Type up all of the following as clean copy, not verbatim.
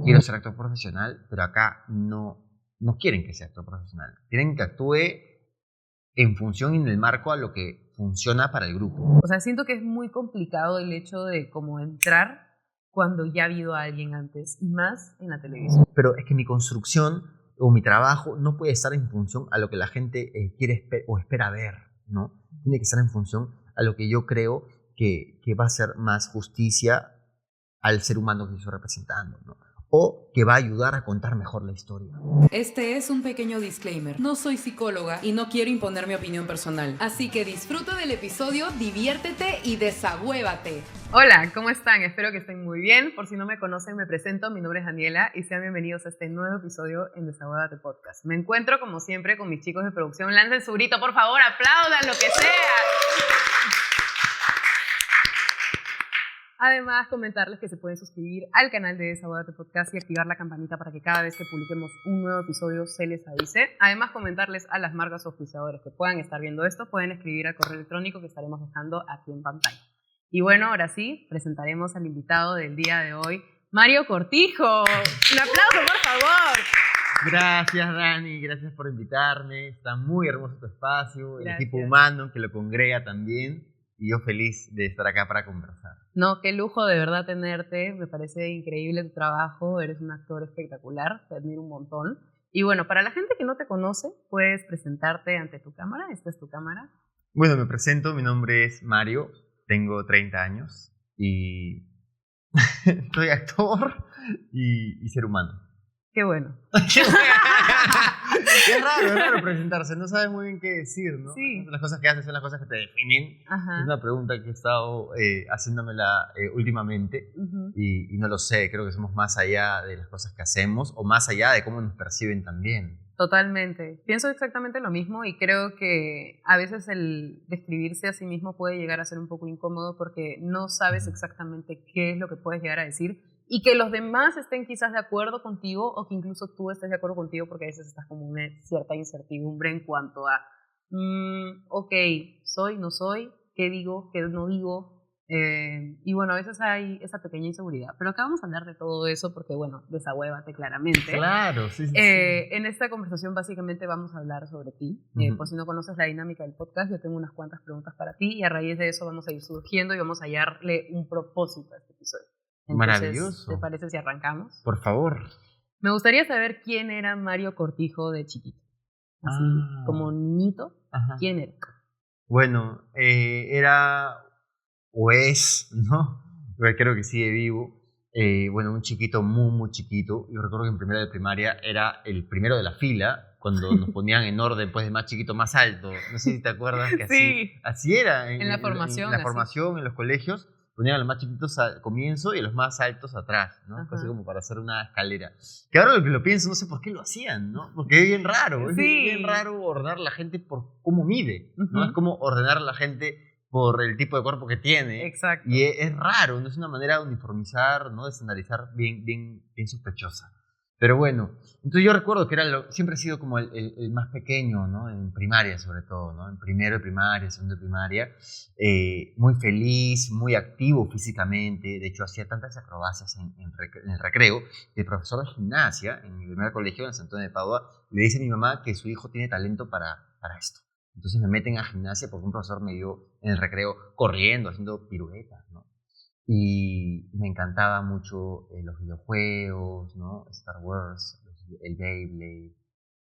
quiero ser actor profesional, pero acá no quieren que sea actor profesional. Quieren que actúe en función y en el marco a lo que funciona para el grupo. O sea, siento que es muy complicado el hecho de como entrar cuando ya ha habido a alguien antes, y más en la televisión. Pero es que mi construcción o mi trabajo no puede estar en función a lo que la gente quiere o espera ver, ¿no? Tiene que estar en función a lo que yo creo que va a hacer más justicia al ser humano que estoy representando, ¿no? O que va a ayudar a contar mejor la historia. Este es un pequeño disclaimer. No soy psicóloga y no quiero imponer mi opinión personal. Así que disfruta del episodio, diviértete y desagüévate. Hola, ¿cómo están? Espero que estén muy bien. Por si no me conocen, me presento. Mi nombre es Daniela y sean bienvenidos a este nuevo episodio en Desahógate Podcast. Me encuentro, como siempre, con mis chicos de producción. Lancen su grito, por favor, aplaudan lo que sea. Además, comentarles que se pueden suscribir al canal de Desahógate Podcast y activar la campanita para que cada vez que publiquemos un nuevo episodio se les avise. Además, comentarles a las marcas auspiciadores que puedan estar viendo esto, pueden escribir al correo electrónico que estaremos dejando aquí en pantalla. Y bueno, ahora sí, presentaremos al invitado del día de hoy, Mario Cortijo. Un aplauso, por favor. Gracias, Dani, gracias por invitarme. Está muy hermoso tu espacio, Gracias. el equipo humano que lo congrega también. Y yo feliz de estar acá para conversar. No, qué lujo de verdad tenerte. Me parece increíble tu trabajo. Eres un actor espectacular. Te admiro un montón. Y bueno, para la gente que no te conoce, puedes presentarte ante tu cámara. Esta es tu cámara. Bueno, me presento, mi nombre es Mario, tengo 30 años y soy actor y ser humano. Qué bueno. Es raro presentarse, no sabes muy bien qué decir, ¿no? Sí. Las cosas que haces son las cosas que te definen. Ajá. Es una pregunta que he estado haciéndomela últimamente y no lo sé, creo que somos más allá de las cosas que hacemos o más allá de cómo nos perciben también. Totalmente. Pienso exactamente lo mismo y creo que a veces el describirse a sí mismo puede llegar a ser un poco incómodo porque no sabes exactamente qué es lo que puedes llegar a decir y que los demás estén quizás de acuerdo contigo o que incluso tú estés de acuerdo contigo porque a veces estás como una cierta incertidumbre en cuanto a ok, soy, no soy, qué digo, qué no digo. Y bueno, a veces hay esa pequeña inseguridad. Pero acá vamos a hablar de todo eso porque, bueno, desahógate claramente. Claro, sí. En esta conversación básicamente vamos a hablar sobre ti. Por si no conoces la dinámica del podcast, yo tengo unas cuantas preguntas para ti y a raíz de eso vamos a ir surgiendo y vamos a hallarle un propósito a este episodio. Entonces, maravilloso. ¿te parece si arrancamos? Por favor. Me gustaría saber quién era Mario Cortijo de chiquito. Así como niñito. Ajá. ¿Quién era? Bueno, era o es, ¿no? Pero creo que sigue vivo. Bueno, un chiquito muy chiquito. Yo recuerdo que en primero de primaria era el primero de la fila, cuando nos ponían en orden, pues de más chiquito, más alto. No sé si te acuerdas que Sí. así era. En la formación. En la formación, en los colegios, ponían a los más chiquitos al comienzo y a los más altos atrás, ¿no? Ajá. Casi como para hacer una escalera. Que ahora lo que lo pienso, no sé por qué lo hacían, ¿no? Porque es bien raro. Es Sí. bien raro ordenar a la gente por cómo mide, ¿no? Ujú. Es como ordenar a la gente por el tipo de cuerpo que tiene. Exacto. Y es raro, no es una manera de uniformizar, ¿no? De estandarizar bien sospechosa. Pero bueno, entonces yo recuerdo que siempre he sido como el más pequeño, ¿no? En primaria sobre todo, ¿no? En primero de primaria, segundo de primaria. Muy feliz, muy activo físicamente. De hecho, hacía tantas acrobacias en el recreo que el profesor de gimnasia en mi primer colegio, en San Antonio de Padua, le dice a mi mamá que su hijo tiene talento para esto. Entonces me meten a gimnasia porque un profesor me vio en el recreo corriendo, haciendo piruetas, ¿no? Y me encantaba mucho los videojuegos, ¿no? Star Wars, el Beyblade.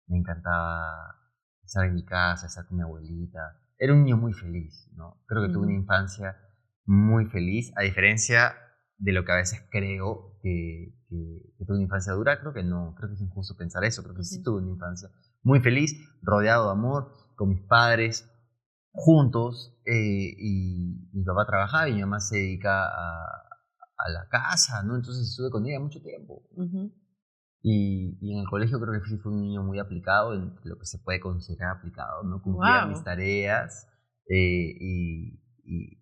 Me encantaba estar en mi casa, estar con mi abuelita. Era un niño muy feliz, ¿no? Creo que tuve una infancia muy feliz, a diferencia de lo que a veces creo que tuve una infancia dura. Creo que no, creo que es injusto pensar eso. Creo que sí tuve una infancia muy feliz, rodeado de amor, con mis padres, juntos, y mi papá trabajaba y mi mamá se dedica a la casa, ¿no? Entonces estuve con ella mucho tiempo. Y en el colegio creo que sí fue un niño muy aplicado, en lo que se puede considerar aplicado, ¿no? Cumplía mis tareas y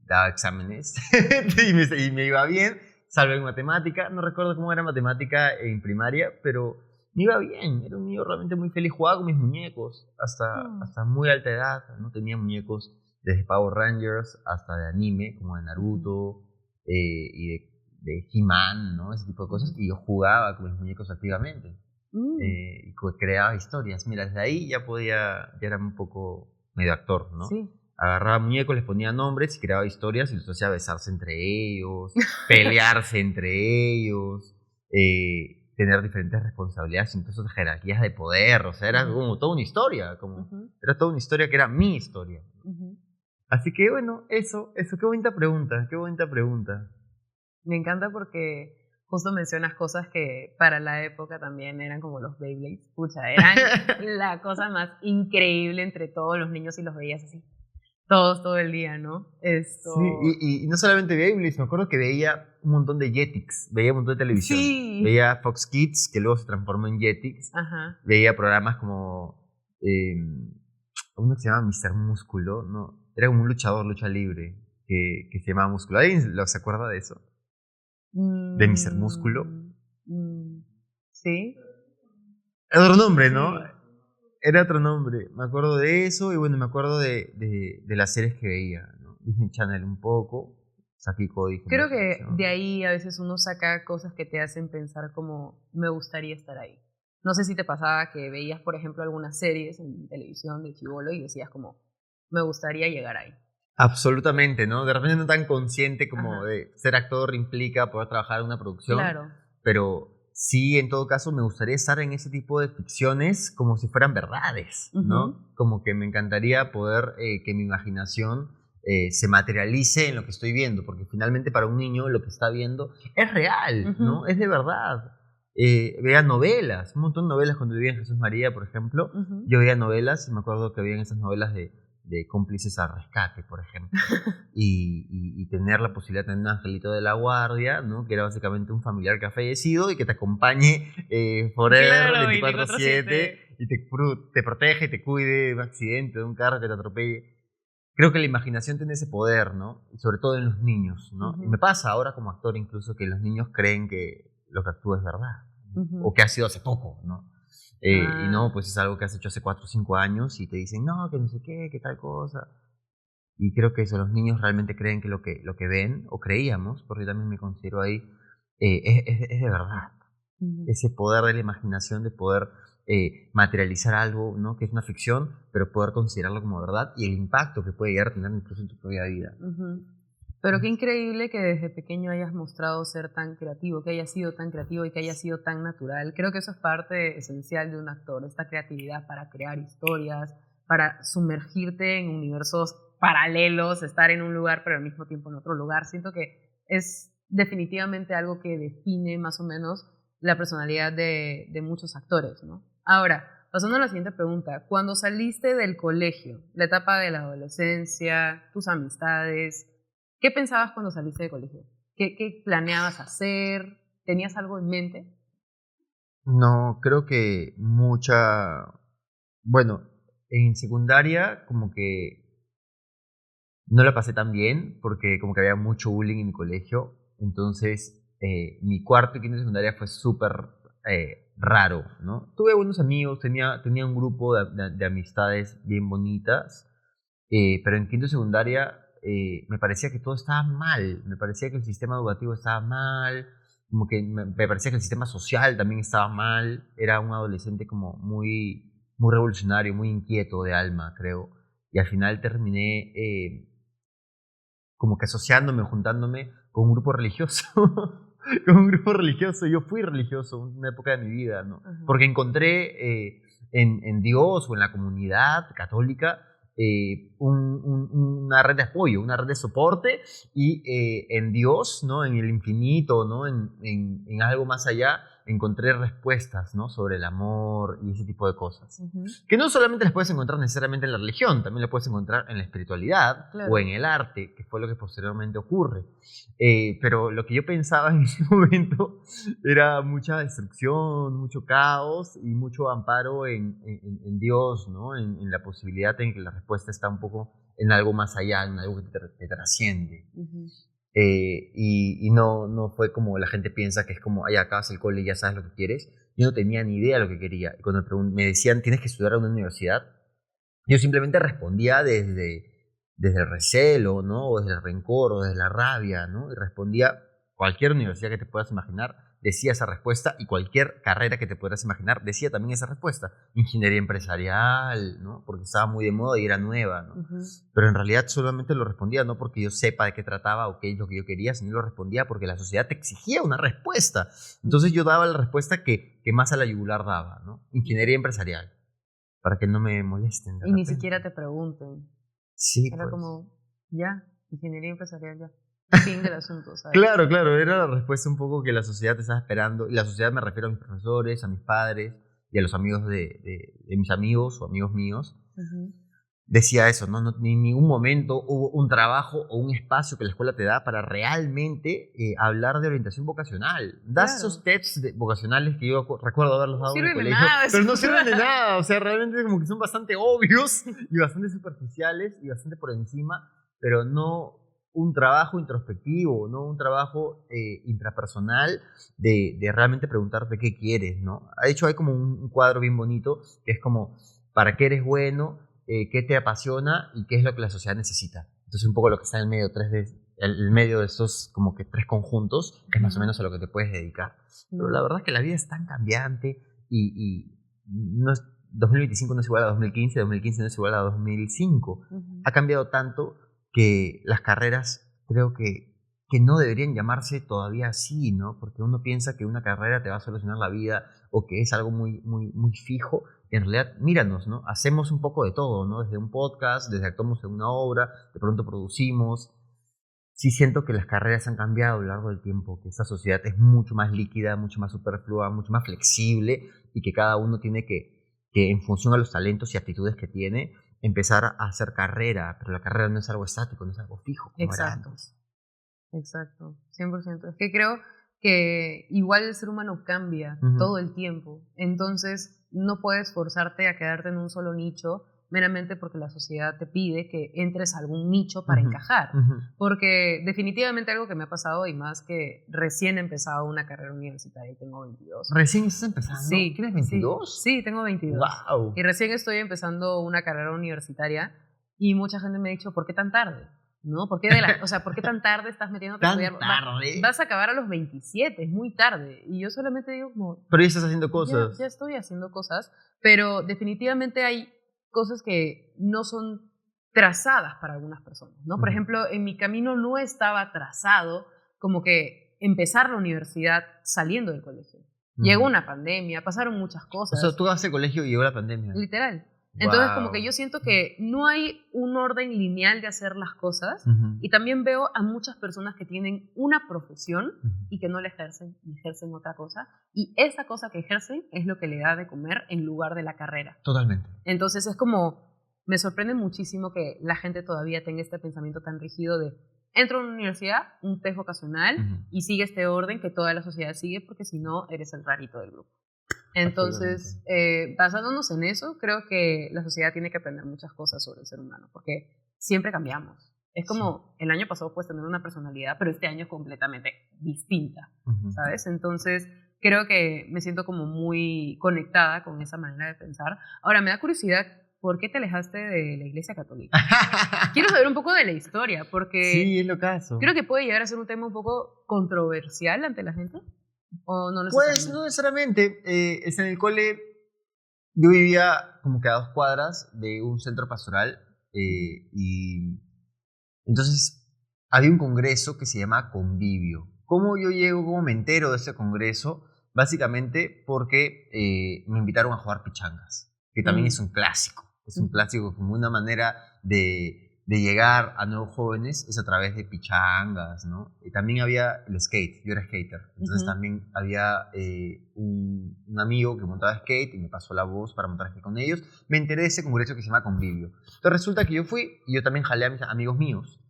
daba exámenes y me iba bien, salvo en matemática. No recuerdo cómo era matemática en primaria, pero me iba bien. Era un niño realmente muy feliz. Jugaba con mis muñecos hasta muy alta edad, ¿no? Tenía muñecos desde Power Rangers hasta de anime, como de Naruto y de He-Man, ¿no? Ese tipo de cosas, y yo jugaba con mis muñecos activamente. Y creaba historias. Mira, desde ahí ya era un poco medio actor, ¿no? Sí. Agarraba muñecos, les ponía nombres y creaba historias y los hacía besarse entre ellos, pelearse entre ellos, tener diferentes responsabilidades, incluso jerarquías de poder, o sea, era como toda una historia, era toda una historia que era mi historia. Así que bueno, eso, qué bonita pregunta. Me encanta porque justo mencionas cosas que para la época también eran como los Beyblades. Pucha, eran la cosa más increíble entre todos los niños y los veías así. Todos, todo el día, ¿no? Sí, y no solamente Beyblades, me acuerdo que veía un montón de Jetix, veía un montón de televisión. Sí. Veía Fox Kids, que luego se transformó en Jetix. Ajá. Veía programas como uno que se llama Mr. Músculo, ¿no? Era como un luchador, lucha libre, que se llamaba Músculo. ¿Alguien se acuerda de eso? ¿De Mr. Músculo? Sí. Era otro nombre, Sí. ¿no? Era otro nombre. Me acuerdo de eso y bueno, me acuerdo de las series que veía, ¿no? Disney Channel un poco, Saki Cody. Creo que de ahí a veces uno saca cosas que te hacen pensar como, me gustaría estar ahí. No sé si te pasaba que veías, por ejemplo, algunas series en televisión de chibolo y decías como, me gustaría llegar ahí. Absolutamente, ¿no? De repente no tan consciente como Ajá. de ser actor implica poder trabajar en una producción. Claro. Pero sí, en todo caso, me gustaría estar en ese tipo de ficciones como si fueran verdades, ¿no? Como que me encantaría poder que mi imaginación se materialice en lo que estoy viendo, porque finalmente para un niño lo que está viendo es real, ¿no? Es de verdad. Veía novelas, un montón de novelas cuando vivía en Jesús María, por ejemplo. Yo veía novelas y me acuerdo que había esas novelas de cómplices al rescate, por ejemplo. y tener la posibilidad de tener un angelito de la guardia, ¿no? Que era básicamente un familiar que ha fallecido y que te acompañe forever, Claro, 24/7 y te protege y te cuide de un accidente, de un carro que te atropelle. Creo que la imaginación tiene ese poder, ¿no? Y sobre todo en los niños, ¿no? Y me pasa ahora como actor incluso que los niños creen que lo que actúa es verdad, o que ha sido hace poco, ¿no? Y no, pues es algo que has hecho hace 4 o 5 años y te dicen, no, que no sé qué, que tal cosa. Y creo que eso, los niños realmente creen que lo que ven, o creíamos, porque yo también me considero ahí, es de verdad. Ese poder de la imaginación, de poder materializar algo, ¿no? Que es una ficción, pero poder considerarlo como verdad y el impacto que puede llegar a tener incluso en tu propia vida. Pero qué increíble que desde pequeño hayas mostrado ser tan creativo, que hayas sido tan creativo y que hayas sido tan natural. Creo que eso es parte esencial de un actor, esta creatividad para crear historias, para sumergirte en universos paralelos, estar en un lugar pero al mismo tiempo en otro lugar. Siento que es definitivamente algo que define más o menos la personalidad de muchos actores, ¿no? Ahora, pasando a la siguiente pregunta, cuando saliste del colegio, la etapa de la adolescencia, tus amistades, ¿qué pensabas cuando saliste del colegio? ¿Qué planeabas hacer? ¿Tenías algo en mente? No, creo que bueno, en secundaria como que no la pasé tan bien porque como que había mucho bullying en mi colegio. Entonces mi cuarto y quinto de secundaria fue súper raro, ¿no? Tuve buenos amigos, tenía un grupo de amistades bien bonitas, pero en quinto de secundaria me parecía que todo estaba mal, me parecía que el sistema educativo estaba mal, como que me parecía que el sistema social también estaba mal. Era un adolescente como muy revolucionario, muy inquieto de alma, creo. Y al final terminé como que asociándome, juntándome con un grupo religioso. Con un grupo religioso. Yo fui religioso en una época de mi vida, ¿no? Porque encontré en Dios o en la comunidad católica una red de apoyo, una red de soporte, y en Dios, ¿no? En el infinito, ¿no? En algo más allá, encontré respuestas, ¿no? Sobre el amor y ese tipo de cosas. Que no solamente las puedes encontrar necesariamente en la religión, también las puedes encontrar en la espiritualidad, claro, o en el arte, que fue lo que posteriormente ocurre. Pero lo que yo pensaba en ese momento era mucha destrucción, mucho caos y mucho amparo en Dios, ¿no? En la posibilidad en que la respuesta está un poco en algo más allá, en algo que te trasciende. Y no fue como la gente piensa, que es como, ay, acabas el cole y ya sabes lo que quieres. Yo no tenía ni idea de lo que quería. Y cuando me decían, tienes que estudiar en una universidad, yo simplemente respondía desde el recelo, ¿no? O desde el rencor, o desde la rabia, ¿no? Y respondía cualquier universidad que te puedas imaginar decía esa respuesta, y cualquier carrera que te puedas imaginar decía también esa respuesta. Ingeniería empresarial, ¿no? Porque estaba muy de moda y era nueva, ¿no? Pero en realidad solamente lo respondía no porque yo sepa de qué trataba o qué es lo que yo quería, sino lo respondía porque la sociedad te exigía una respuesta. Entonces yo daba la respuesta que más a la yugular daba, ¿no? Ingeniería empresarial, para que no me molesten. Y ni siquiera te pregunten. Sí, Era pues. como, ya, ingeniería empresarial, ya. Fin del asunto, ¿sabes? Claro, era la respuesta un poco que la sociedad te estaba esperando. Y la sociedad me refiero a mis profesores, a mis padres y a los amigos de mis amigos o amigos míos. Decía eso, ¿no? Ni en ningún momento hubo un trabajo o un espacio que la escuela te da para realmente hablar de orientación vocacional. Das esos tests vocacionales que yo recuerdo haberlos dado en el colegio, pero no sirven de nada. O sea, realmente como que son bastante obvios y bastante superficiales y bastante por encima, pero no un trabajo introspectivo, no un trabajo intrapersonal de realmente preguntarte qué quieres, ¿no? De hecho, hay como un cuadro bien bonito que es como, ¿para qué eres bueno? ¿Qué te apasiona? ¿Y qué es lo que la sociedad necesita? Entonces, un poco lo que está en el medio de estos como que 3 conjuntos es más o menos a lo que te puedes dedicar. Pero la verdad es que la vida es tan cambiante y no es, 2025 no es igual a 2015, 2015 no es igual a 2005. Ha cambiado tanto que las carreras creo que no deberían llamarse todavía así, ¿no? Porque uno piensa que una carrera te va a solucionar la vida o que es algo muy, muy, muy fijo. En realidad, míranos, ¿no? Hacemos un poco de todo, ¿no? Desde un podcast, desde actuamos en una obra, de pronto producimos. Sí siento que las carreras han cambiado a lo largo del tiempo, que esta sociedad es mucho más líquida, mucho más superflua, mucho más flexible y que cada uno tiene que en función a los talentos y aptitudes que tiene, empezar a hacer carrera, pero la carrera no es algo estático, no es algo fijo. Exacto. 100%. Es que creo que igual el ser humano cambia todo el tiempo, entonces no puedes forzarte a quedarte en un solo nicho meramente porque la sociedad te pide que entres a algún nicho para encajar, porque definitivamente algo que me ha pasado, y más que recién he empezado una carrera universitaria y tengo 22. ¿Recién estás empezando? Sí. ¿Tienes 22? Sí, tengo 22. ¡Wow! Y recién estoy empezando una carrera universitaria y mucha gente me ha dicho, ¿por qué tan tarde? ¿No? ¿Por qué ¿por qué tan tarde estás metiéndote a estudiar? ¿Tarde? Vas a acabar a los 27, es muy tarde. Y yo solamente digo como... Pero ya estás haciendo cosas. Ya estoy haciendo cosas, pero definitivamente hay cosas que no son trazadas para algunas personas, ¿no? Por ejemplo, en mi camino no estaba trazado como que empezar la universidad saliendo del colegio. Llegó una pandemia, pasaron muchas cosas. O sea, tú vas al colegio y llegó la pandemia. Literal. Entonces, como que yo siento que no hay un orden lineal de hacer las cosas, y también veo a muchas personas que tienen una profesión y que no la ejercen, y ejercen otra cosa, y esa cosa que ejercen es lo que le da de comer en lugar de la carrera. Totalmente. Entonces, es como, me sorprende muchísimo que la gente todavía tenga este pensamiento tan rígido de, entro a una universidad, un test vocacional, y sigue este orden que toda la sociedad sigue, porque si no, eres el rarito del grupo. Entonces, basándonos en eso, creo que la sociedad tiene que aprender muchas cosas sobre el ser humano, porque siempre cambiamos. Es como, el año pasado puedes tener una personalidad, pero este año es completamente distinta, ¿sabes? Entonces, creo que me siento como muy conectada con esa manera de pensar. Ahora, me da curiosidad, ¿por qué te alejaste de la Iglesia Católica? Quiero saber un poco de la historia, porque sí, es lo caso. Creo que puede llegar a ser un tema un poco controversial ante la gente. ¿O no pues no necesariamente. En el cole yo vivía como que a 2 cuadras de un centro pastoral y entonces había un congreso que se llama Convivio. ¿Cómo yo llego, cómo me entero de ese congreso? Básicamente porque me invitaron a jugar pichangas, que también es un clásico. Es un clásico como una manera de llegar a nuevos jóvenes es a través de pichangas, ¿no? Y también había el skate, yo era skater, entonces también había un amigo que montaba skate y me pasó la voz para montar skate con ellos. Me enteré de ese congreso que se llama Convivio. Entonces resulta que yo fui y yo también jalé a mis amigos míos.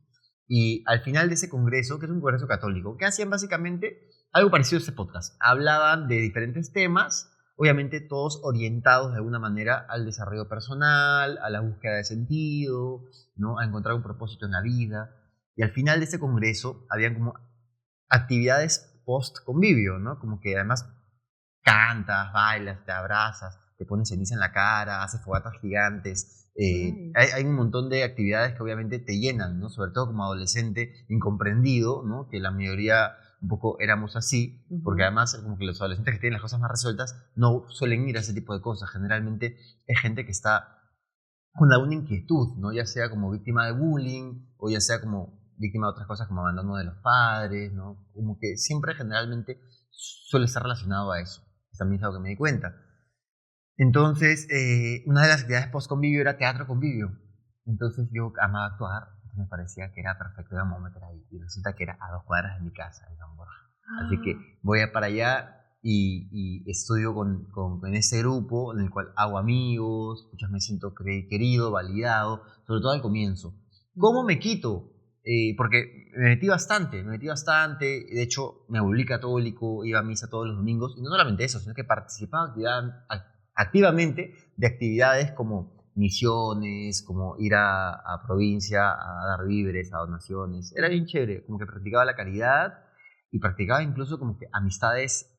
Y al final de ese congreso, que es un congreso católico, que hacían básicamente algo parecido a este podcast. Hablaban de diferentes temas, obviamente todos orientados de alguna manera al desarrollo personal, a la búsqueda de sentido, ¿no? A encontrar un propósito en la vida. Y al final de ese congreso habían como actividades post-convivio, ¿no? Como que además cantas, bailas, te abrazas, te pones ceniza en la cara, haces fogatas gigantes. Hay un montón de actividades que obviamente te llenan, ¿no? Sobre todo como adolescente incomprendido, ¿no? Que la mayoría un poco éramos así, porque además como que los adolescentes que tienen las cosas más resueltas no suelen ir a ese tipo de cosas. Generalmente es gente que está con alguna inquietud, ¿no? Ya sea como víctima de bullying o ya sea como víctima de otras cosas como abandono de los padres, ¿no? Como que siempre generalmente suele estar relacionado a eso. También es algo que me di cuenta. Entonces, una de las actividades post-convivio era teatro convivio. Entonces yo amaba actuar, entonces me parecía que era perfecto, íbamos a meter ahí. Y resulta que era a 2 cuadras de mi casa, en San Borja. Así que voy para allá y estudio con ese grupo en el cual hago amigos, muchas me siento querido, validado, sobre todo al comienzo. ¿Cómo me quito? Porque me metí bastante, de hecho me volví católico, iba a misa todos los domingos, y no solamente eso, sino que participaba activamente de actividades como misiones, como ir a provincia a dar víveres, a donaciones. Era bien chévere, como que practicaba la caridad y practicaba incluso como que amistades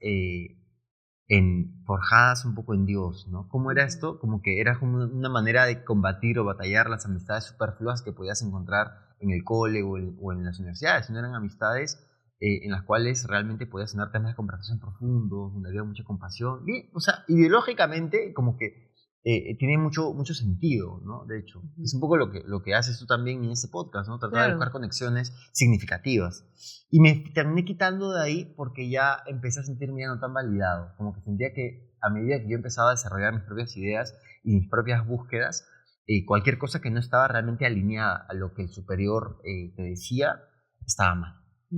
forjadas un poco en Dios, ¿no? ¿Cómo era esto? Como que era como una manera de combatir o batallar las amistades superfluas que podías encontrar en el cole o en las universidades. No eran amistades en las cuales realmente podías tener temas de conversación profundos, donde había mucha compasión. Bien, o sea, ideológicamente como que tiene mucho sentido, ¿no? De hecho, es un poco lo que haces tú también en ese podcast, ¿no? Tratar de buscar conexiones significativas. Y me terminé quitando de ahí porque ya empecé a sentirme ya no tan validado. Como que sentía que a medida que yo empezaba a desarrollar mis propias ideas y mis propias búsquedas, cualquier cosa que no estaba realmente alineada a lo que el superior te decía, estaba mal.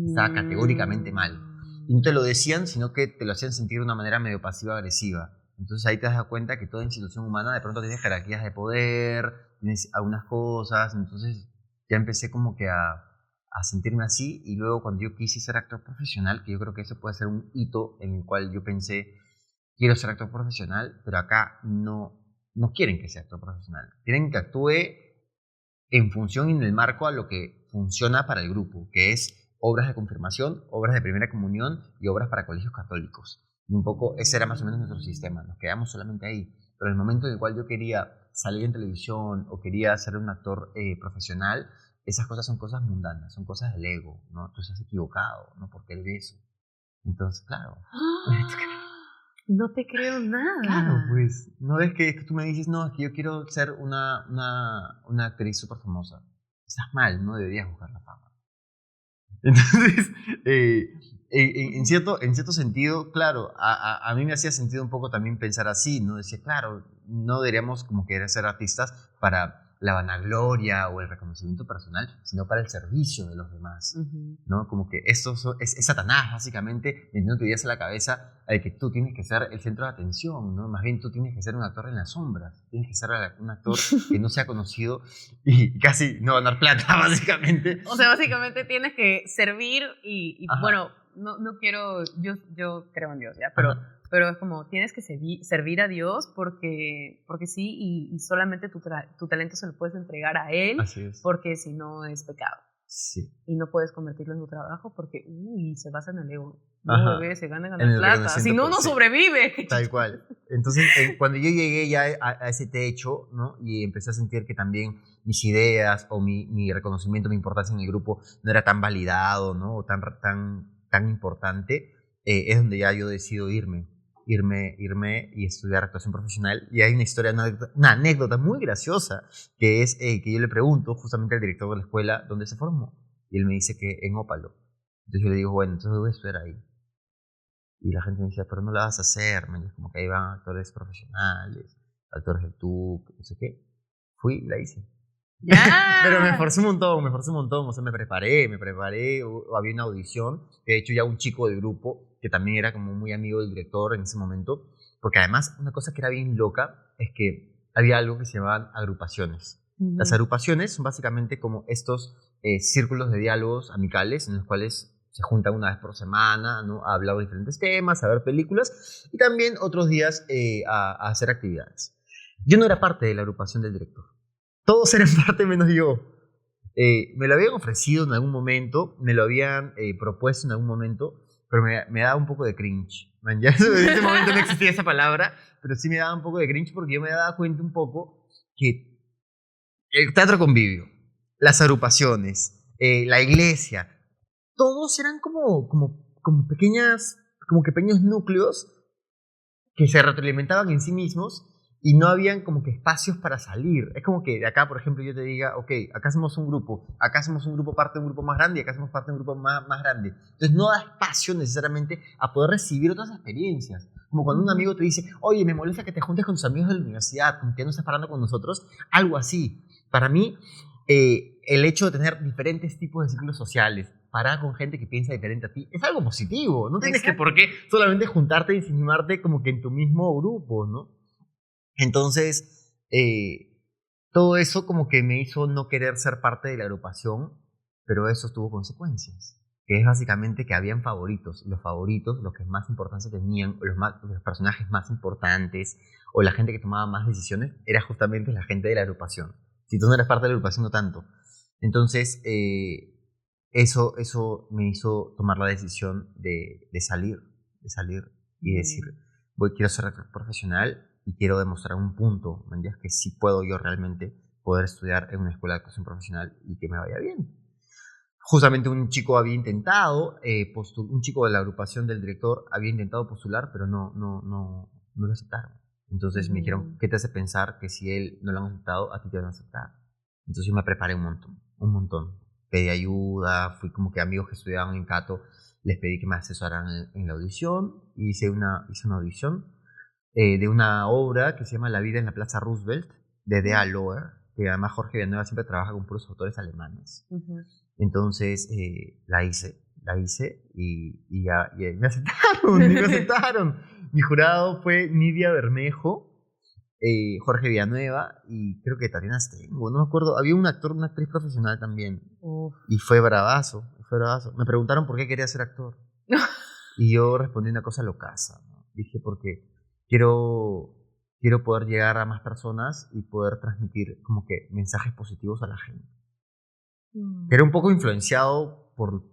Estaba categóricamente mal. Y no te lo decían, sino que te lo hacían sentir de una manera medio pasiva-agresiva. Entonces ahí te das cuenta que toda institución humana de pronto tiene jerarquías de poder, tienes algunas cosas, entonces ya empecé como que a sentirme así, y luego cuando yo quise ser actor profesional, que yo creo que eso puede ser un hito en el cual yo pensé, quiero ser actor profesional, pero acá no quieren que sea actor profesional, quieren que actúe en función y en el marco a lo que funciona para el grupo, que es obras de confirmación, obras de primera comunión y obras para colegios católicos. Y un poco ese era más o menos nuestro sistema, nos quedamos solamente ahí. Pero en el momento en el cual yo quería salir en televisión o quería ser un actor profesional, esas cosas son cosas mundanas, son cosas del ego, ¿no? Tú estás equivocado, ¿no? Porque eres eso. Entonces, claro. No te creo nada. Claro, pues. No es que tú me dices, no, es que yo quiero ser una actriz súper famosa. Estás mal, no deberías buscar la fama. Entonces, en cierto sentido, claro, a mí me hacía sentido un poco también pensar así, ¿no? Decía, claro, no deberíamos como querer ser artistas para la vanagloria o el reconocimiento personal, sino para el servicio de los demás, ¿no? Como que esto es Satanás, básicamente, metiendo ideas en la cabeza de que tú tienes que ser el centro de atención, ¿no? Más bien tú tienes que ser un actor en las sombras, tienes que ser un actor que no sea conocido y casi no ganar plata, básicamente. O sea, básicamente tienes que servir y bueno, no quiero, yo creo en Dios, ¿ya? Pero es como, tienes que servir a Dios porque sí, y solamente tu talento se lo puedes entregar a Él, porque si no es pecado. Sí. Y no puedes convertirlo en tu trabajo porque, se basa en el ego. No, bebé, se gana ganar plata. Si no, no sobrevive. Tal cual. Entonces, cuando yo llegué ya a ese techo, ¿no? Y empecé a sentir que también mis ideas o mi reconocimiento, mi importancia en el grupo no era tan validado, ¿no? O tan importante, es donde ya yo decido irme y estudiar actuación profesional. Y hay una historia, una anécdota muy graciosa, que es que yo le pregunto justamente al director de la escuela dónde se formó, y él me dice que en Ópalo. Entonces yo le digo, bueno, entonces voy a estudiar ahí. Y la gente me dice, pero no la vas a hacer, man. Es como que ahí van actores profesionales, actores del TUC, no sé qué. Fui y la hice. ¡Ya! Pero me esforcé un montón, o sea, me preparé, había una audición, que de hecho ya un chico del grupo, que también era como muy amigo del director en ese momento, porque además una cosa que era bien loca es que había algo que se llamaban agrupaciones. Las agrupaciones son básicamente como estos círculos de diálogos amicales en los cuales se juntan una vez por semana, ¿no? A hablar de diferentes temas, a ver películas y también otros días a hacer actividades. Yo no era parte de la agrupación del director. Todos eran parte menos yo. Me lo habían ofrecido en algún momento, me lo habían propuesto en algún momento, pero me daba un poco de cringe. Man, ya en ese momento no existía esa palabra, pero sí me daba un poco de cringe porque yo me daba cuenta un poco que el teatro convivio, las agrupaciones, la iglesia, todos eran como como que pequeños núcleos que se retroalimentaban en sí mismos y no habían como que espacios para salir. Es como que de acá, por ejemplo, yo te diga, ok, acá hacemos un grupo, acá hacemos un grupo parte de un grupo más grande y acá hacemos parte de un grupo más grande. Entonces no da espacio necesariamente a poder recibir otras experiencias. Como cuando un amigo te dice, oye, me molesta que te juntes con tus amigos de la universidad, como que no estás parando con nosotros, algo así. Para mí, el hecho de tener diferentes tipos de círculos sociales, parar con gente que piensa diferente a ti, es algo positivo. No tienes que por qué solamente juntarte y ensimismarte como que en tu mismo grupo, ¿no? Entonces, todo eso como que me hizo no querer ser parte de la agrupación, pero eso tuvo consecuencias, que es básicamente que habían favoritos, y los favoritos, los que más importancia tenían, los personajes más importantes, o la gente que tomaba más decisiones, era justamente la gente de la agrupación. Si tú no eras parte de la agrupación, no tanto. Entonces, eso me hizo tomar la decisión de salir y decir, quiero ser actor profesional, y quiero demostrar un punto, ¿me entiendes? Que sí puedo yo realmente poder estudiar en una escuela de actuación profesional y que me vaya bien. Justamente un chico había intentado, un chico de la agrupación del director había intentado postular, pero no lo aceptaron. Entonces me dijeron, ¿qué te hace pensar que si él no lo han aceptado, a ti te van a aceptar? Entonces yo me preparé un montón. Pedí ayuda, fui como que amigos que estudiaban en Cato, les pedí que me asesoraran en la audición, y hice una audición de una obra que se llama La vida en la Plaza Roosevelt, de D.A. Lohr, que además Jorge Villanueva siempre trabaja con puros autores alemanes. Entonces la hice y me aceptaron. Mi jurado fue Nidia Bermejo, Jorge Villanueva y creo que Tatiana Stengo, no me acuerdo. Había un actor, una actriz profesional también. Y fue bravazo. Me preguntaron por qué quería ser actor. Y yo respondí una cosa locaza, ¿no? Dije porque quiero poder llegar a más personas y poder transmitir como que mensajes positivos a la gente. Era un poco influenciado por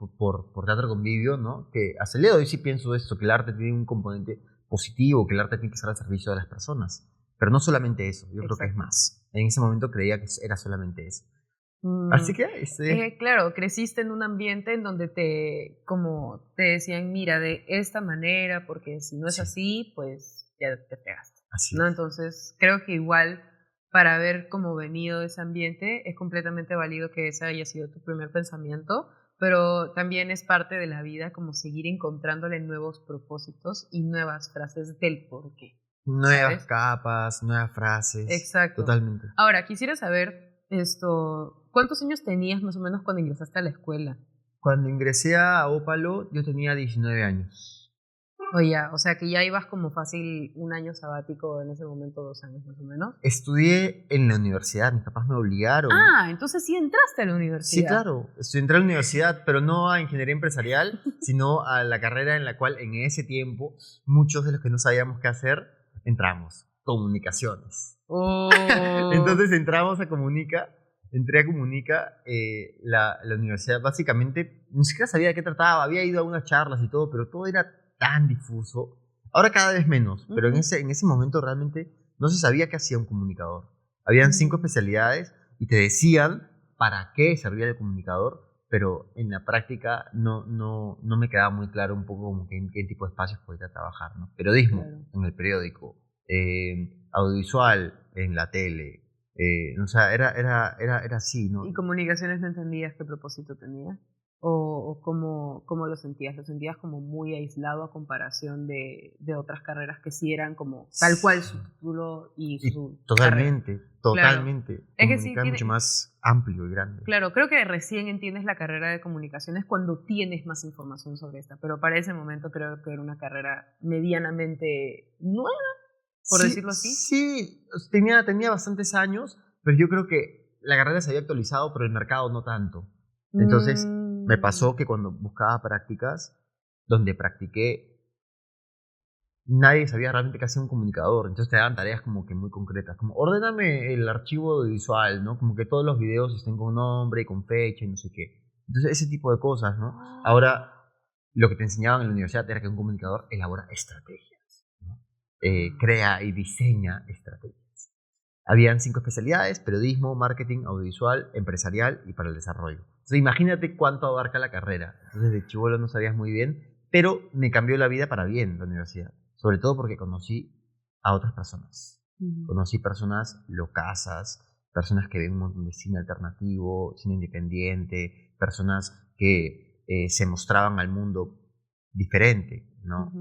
Teatro Convivio, ¿no? Que hasta el día de hoy sí pienso esto, que el arte tiene un componente positivo, que el arte tiene que estar al servicio de las personas. Pero no solamente eso, yo creo que es más. En ese momento creía que era solamente eso. Así que claro, creciste en un ambiente en donde te decían, mira, de esta manera, porque si no es así, pues ya te pegaste. Así ¿no? es. Entonces, creo que igual para haber como venido de ese ambiente es completamente válido que ese haya sido tu primer pensamiento, pero también es parte de la vida como seguir encontrándole nuevos propósitos y nuevas frases del por qué. Nuevas capas, nuevas frases. Exacto. Totalmente. Ahora, quisiera saber ¿cuántos años tenías más o menos cuando ingresaste a la escuela? Cuando ingresé a Ópalo, yo tenía 19 años. Oye, o sea que ya ibas como fácil un año sabático en ese momento, 2 años más o menos. Estudié en la universidad, mis papás me obligaron. Ah, entonces sí entraste a la universidad. Sí, claro. Entré a la universidad, pero no a ingeniería empresarial, sino a la carrera en la cual en ese tiempo muchos de los que no sabíamos qué hacer, entramos. Comunicaciones. Oh. Entonces entré a Comunica, la universidad básicamente, ni siquiera sabía de qué trataba, había ido a unas charlas y todo, pero todo era tan difuso. Ahora cada vez menos, pero en ese momento realmente no se sabía qué hacía un comunicador. Habían 5 especialidades y te decían para qué servía el comunicador, pero en la práctica no me quedaba muy claro un poco como que en qué tipo de espacios podría trabajar, ¿no? Periodismo, claro, en el periódico, audiovisual en la tele, o sea, era así, ¿no? ¿Y comunicaciones no entendías qué propósito tenía? ¿O cómo lo sentías? ¿Lo sentías como muy aislado a comparación de otras carreras que sí eran como tal cual su título y su Totalmente. Claro. Es que sí, es mucho más amplio y grande. Claro, creo que recién entiendes la carrera de comunicaciones cuando tienes más información sobre esta, pero para ese momento creo que era una carrera medianamente nueva, por decirlo así. Sí, tenía bastantes años, pero yo creo que la carrera se había actualizado, pero el mercado no tanto. Entonces me pasó que cuando buscaba prácticas, donde practiqué, nadie sabía realmente qué hacía un comunicador. Entonces te daban tareas como que muy concretas, como ordéname el archivo audiovisual, ¿no? Como que todos los videos estén con nombre y con fecha y no sé qué. Entonces ese tipo de cosas, ¿no? Ahora, lo que te enseñaban en la universidad era que un comunicador elabora estrategias, ¿no? Crea y diseña estrategias. Habían 5 especialidades: periodismo, marketing, audiovisual, empresarial y para el desarrollo. Entonces imagínate cuánto abarca la carrera. Entonces de chibolo no sabías muy bien pero me cambió la vida para bien la universidad, sobre todo porque conocí a otras personas. Conocí personas locasas, personas que ven un montón de cine alternativo, cine independiente, personas que se mostraban al mundo diferente, ¿no?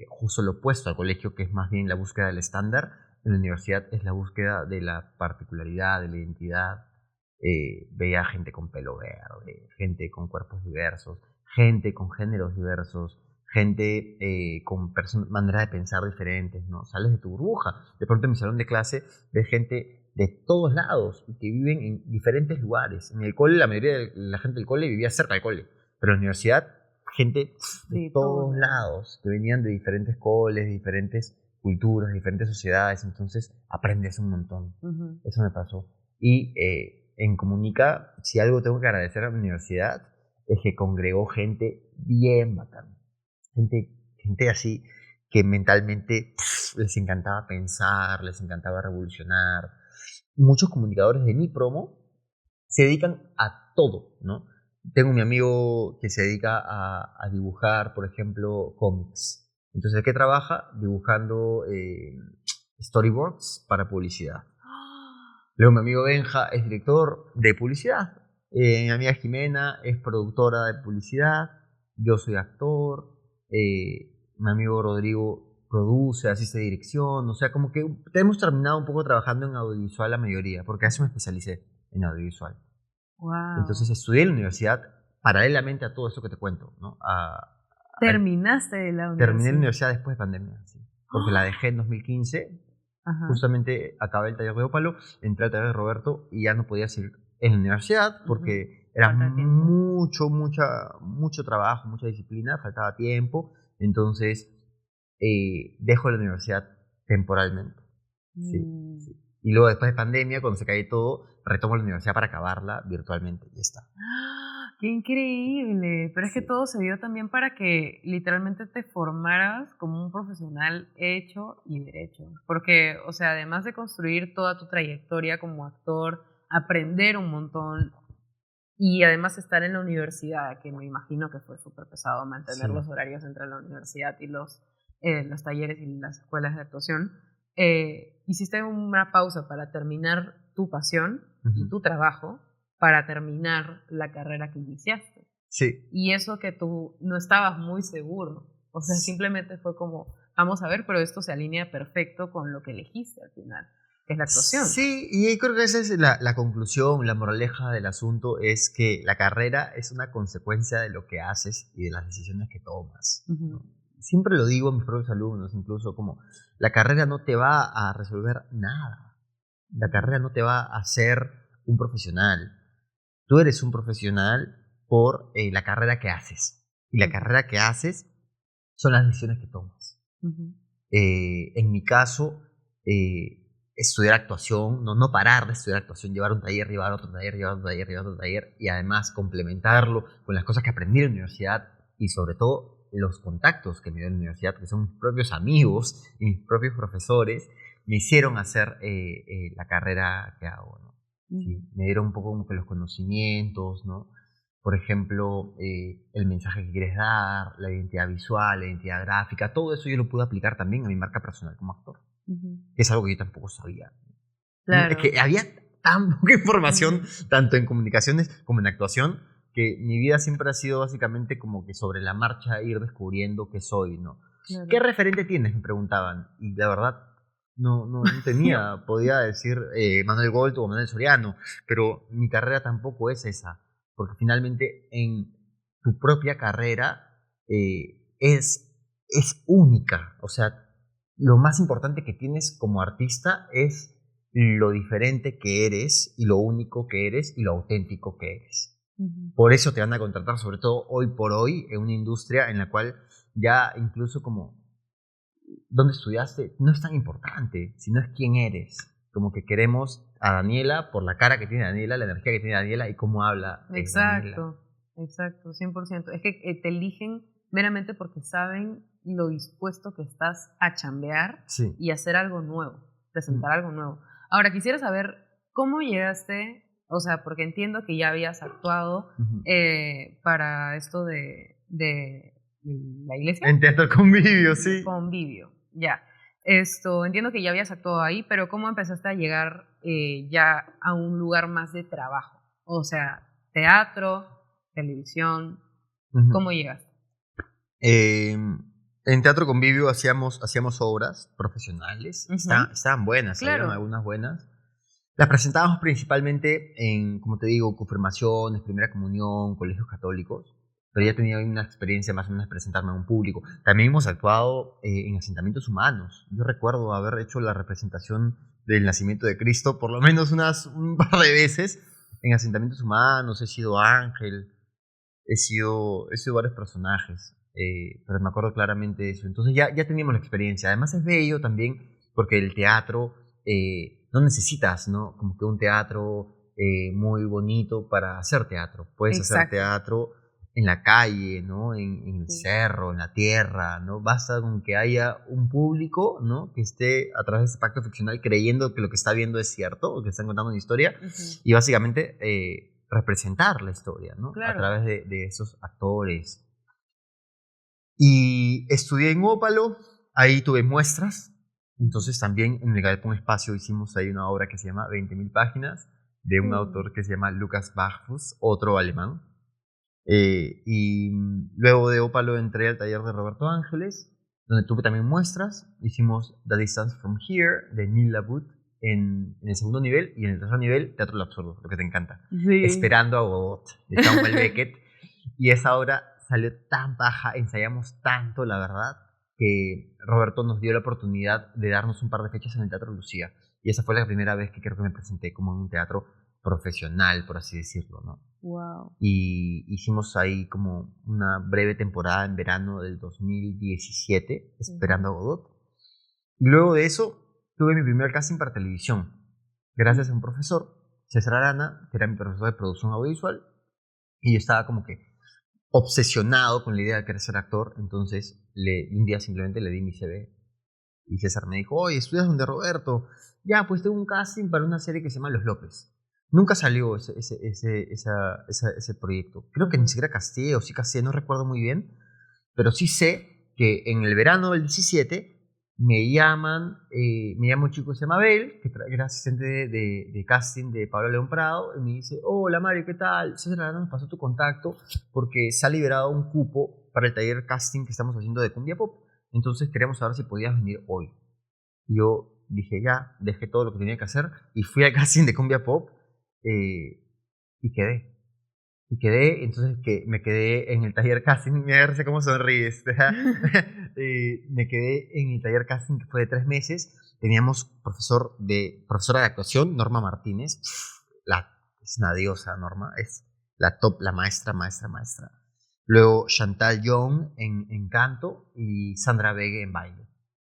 Justo lo opuesto al colegio, que es más bien la búsqueda del estándar. En la universidad es la búsqueda de la particularidad, de la identidad. Veía gente con pelo verde, gente con cuerpos diversos, gente con géneros diversos, gente con maneras de pensar diferentes, ¿no? Sales de tu burbuja. De pronto en mi salón de clase ves gente de todos lados y que viven en diferentes lugares. En el cole, la mayoría de la gente del cole vivía cerca del cole, pero en la universidad, gente de todos lados, que venían de diferentes coles, de diferentes culturas, diferentes sociedades, entonces aprendes un montón. Eso me pasó. Y en Comunica, si algo tengo que agradecer a la universidad, es que congregó gente bien bacana. Gente así que mentalmente les encantaba pensar, les encantaba revolucionar. Muchos comunicadores de mi promo se dedican a todo, ¿no? Tengo mi amigo que se dedica a dibujar, por ejemplo, cómics. Entonces, ¿de qué trabaja? Dibujando storyboards para publicidad. Luego mi amigo Benja es director de publicidad. Mi amiga Jimena es productora de publicidad. Yo soy actor. Mi amigo Rodrigo produce, asiste a dirección. O sea, como que hemos terminado un poco trabajando en audiovisual la mayoría, porque a eso me especialicé, en audiovisual. Wow. Entonces estudié en la universidad paralelamente a todo eso que te cuento, ¿no? ¿Terminaste la universidad? Terminé la universidad después de pandemia, sí. Porque la dejé en 2015. Justamente acabé el taller de Ópalo, entré al taller de Roberto y ya no podía seguir en la universidad porque era mucho trabajo, mucha disciplina, faltaba tiempo. Entonces dejo la universidad temporalmente. Sí. Y luego después de pandemia, cuando se cayó todo, retomo la universidad para acabarla virtualmente. Y ya está. ¡Qué increíble! Pero es que todo se dio también para que literalmente te formaras como un profesional hecho y derecho. Porque, o sea, además de construir toda tu trayectoria como actor, aprender un montón y además estar en la universidad, que me imagino que fue súper pesado mantener los horarios entre la universidad y los talleres y las escuelas de actuación, hiciste una pausa para terminar tu pasión y tu trabajo, para terminar la carrera que iniciaste. Sí. Y eso que tú no estabas muy seguro. O sea, simplemente fue como, vamos a ver, pero esto se alinea perfecto con lo que elegiste al final, que es la actuación. Sí, y creo que esa es la conclusión, la moraleja del asunto, es que la carrera es una consecuencia de lo que haces y de las decisiones que tomas. ¿No? Siempre lo digo a mis propios alumnos, incluso como, la carrera no te va a resolver nada. La carrera no te va a hacer un profesional. Tú eres un profesional por la carrera que haces. Y la carrera que haces son las decisiones que tomas. En mi caso, estudiar actuación, no parar de estudiar actuación, llevar un taller, llevar otro taller, llevar otro taller, llevar otro taller, y además complementarlo con las cosas que aprendí en la universidad y sobre todo los contactos que me dio en la universidad, que son mis propios amigos y mis propios profesores, me hicieron hacer la carrera que hago, ¿no? Sí, me dieron un poco como que los conocimientos, ¿no? Por ejemplo, el mensaje que quieres dar, la identidad visual, la identidad gráfica, todo eso yo lo pude aplicar también a mi marca personal como actor. Que es algo que yo tampoco sabía. Claro. Es que había tan poca información, tanto en comunicaciones como en actuación, que mi vida siempre ha sido básicamente como que sobre la marcha ir descubriendo qué soy, ¿no? Claro. ¿Qué referente tienes? Me preguntaban. Y la verdad, no tenía. Podía decir Manuel Gold o Manuel Soriano, pero mi carrera tampoco es esa. Porque finalmente en tu propia carrera es única. O sea, lo más importante que tienes como artista es lo diferente que eres y lo único que eres y lo auténtico que eres. Por eso te van a contratar, sobre todo hoy por hoy, en una industria en la cual ya incluso como dónde estudiaste no es tan importante, sino es quién eres. Como que queremos a Daniela por la cara que tiene Daniela, la energía que tiene Daniela y cómo habla Daniela. Exacto, 100%. Es que te eligen meramente porque saben lo dispuesto que estás a chambear y hacer algo nuevo, presentar algo nuevo. Ahora, quisiera saber cómo llegaste, o sea, porque entiendo que ya habías actuado para esto de la iglesia. En Teatro Convivio, sí. Convivio, ya. Entiendo que ya habías actuado ahí, pero ¿cómo empezaste a llegar ya a un lugar más de trabajo? O sea, teatro, televisión, ¿cómo llegaste? En Teatro Convivio hacíamos obras profesionales, estaban buenas, claro. Habían algunas buenas. Las presentábamos principalmente en, como te digo, confirmaciones, primera comunión, colegios católicos, pero ya tenía una experiencia más o menos de presentarme a un público. También hemos actuado en asentamientos humanos. Yo recuerdo haber hecho la representación del nacimiento de Cristo por lo menos un par de veces en asentamientos humanos. He sido ángel, he sido varios personajes, pero me acuerdo claramente de eso. Entonces ya teníamos la experiencia. Además es bello también porque el teatro... no necesitas, ¿no? Como que un teatro muy bonito para hacer teatro. Puedes hacer teatro en la calle, ¿no? En el cerro, en la tierra, ¿no? Basta con que haya un público, ¿no? Que esté a través de ese pacto ficcional creyendo que lo que está viendo es cierto, o que están contando una historia, y básicamente representar la historia, ¿no? Claro. A través de esos actores. Y estudié en Ópalo, ahí tuve muestras. Entonces también en el Galpón Espacio hicimos ahí una obra que se llama 20.000 páginas, de un autor que se llama Lucas Bachfuss, otro alemán. Y luego de Ópalo entré al taller de Roberto Ángeles, donde tuve también muestras. Hicimos The Distance From Here, de Neil LaBute, en el segundo nivel, y en el tercer nivel, Teatro del Absurdo, lo que te encanta. Sí. Esperando a Godot, de Samuel Beckett. Y esa obra salió tan baja, ensayamos tanto, la verdad, que Roberto nos dio la oportunidad de darnos un par de fechas en el Teatro Lucía. Y esa fue la primera vez que creo que me presenté como en un teatro profesional, por así decirlo, ¿no? Wow. Y hicimos ahí como una breve temporada en verano del 2017, esperando a Godot. Y luego de eso, tuve mi primer casting para televisión, gracias a un profesor, César Arana, que era mi profesor de producción audiovisual, y yo estaba como que obsesionado con la idea de querer ser actor. Entonces un día simplemente le di mi CV y César me dijo: oye, ¿estudias donde Roberto? Ya, pues tengo un casting para una serie que se llama Los López. Nunca salió ese proyecto. Creo que ni siquiera casté, o sí casté, no recuerdo muy bien, pero sí sé que en el verano del 17 me llama un chico que se llama Abel, que era asistente de casting de Pablo León Prado, y me dice: hola Mario, ¿qué tal? César Arana nos pasó tu contacto porque se ha liberado un cupo para el taller casting que estamos haciendo de Cumbia Pop, entonces queremos saber si podías venir hoy. Y yo dije ya, dejé todo lo que tenía que hacer y fui al casting de Cumbia Pop y quedé. Entonces me quedé en el taller casting, me sé cómo sonríes. Me quedé en el taller casting que fue de 3 meses. Teníamos profesora de actuación, Norma Martínez. Es una diosa, Norma, es la top, la maestra. Luego Chantal Young en canto y Sandra Vega en baile.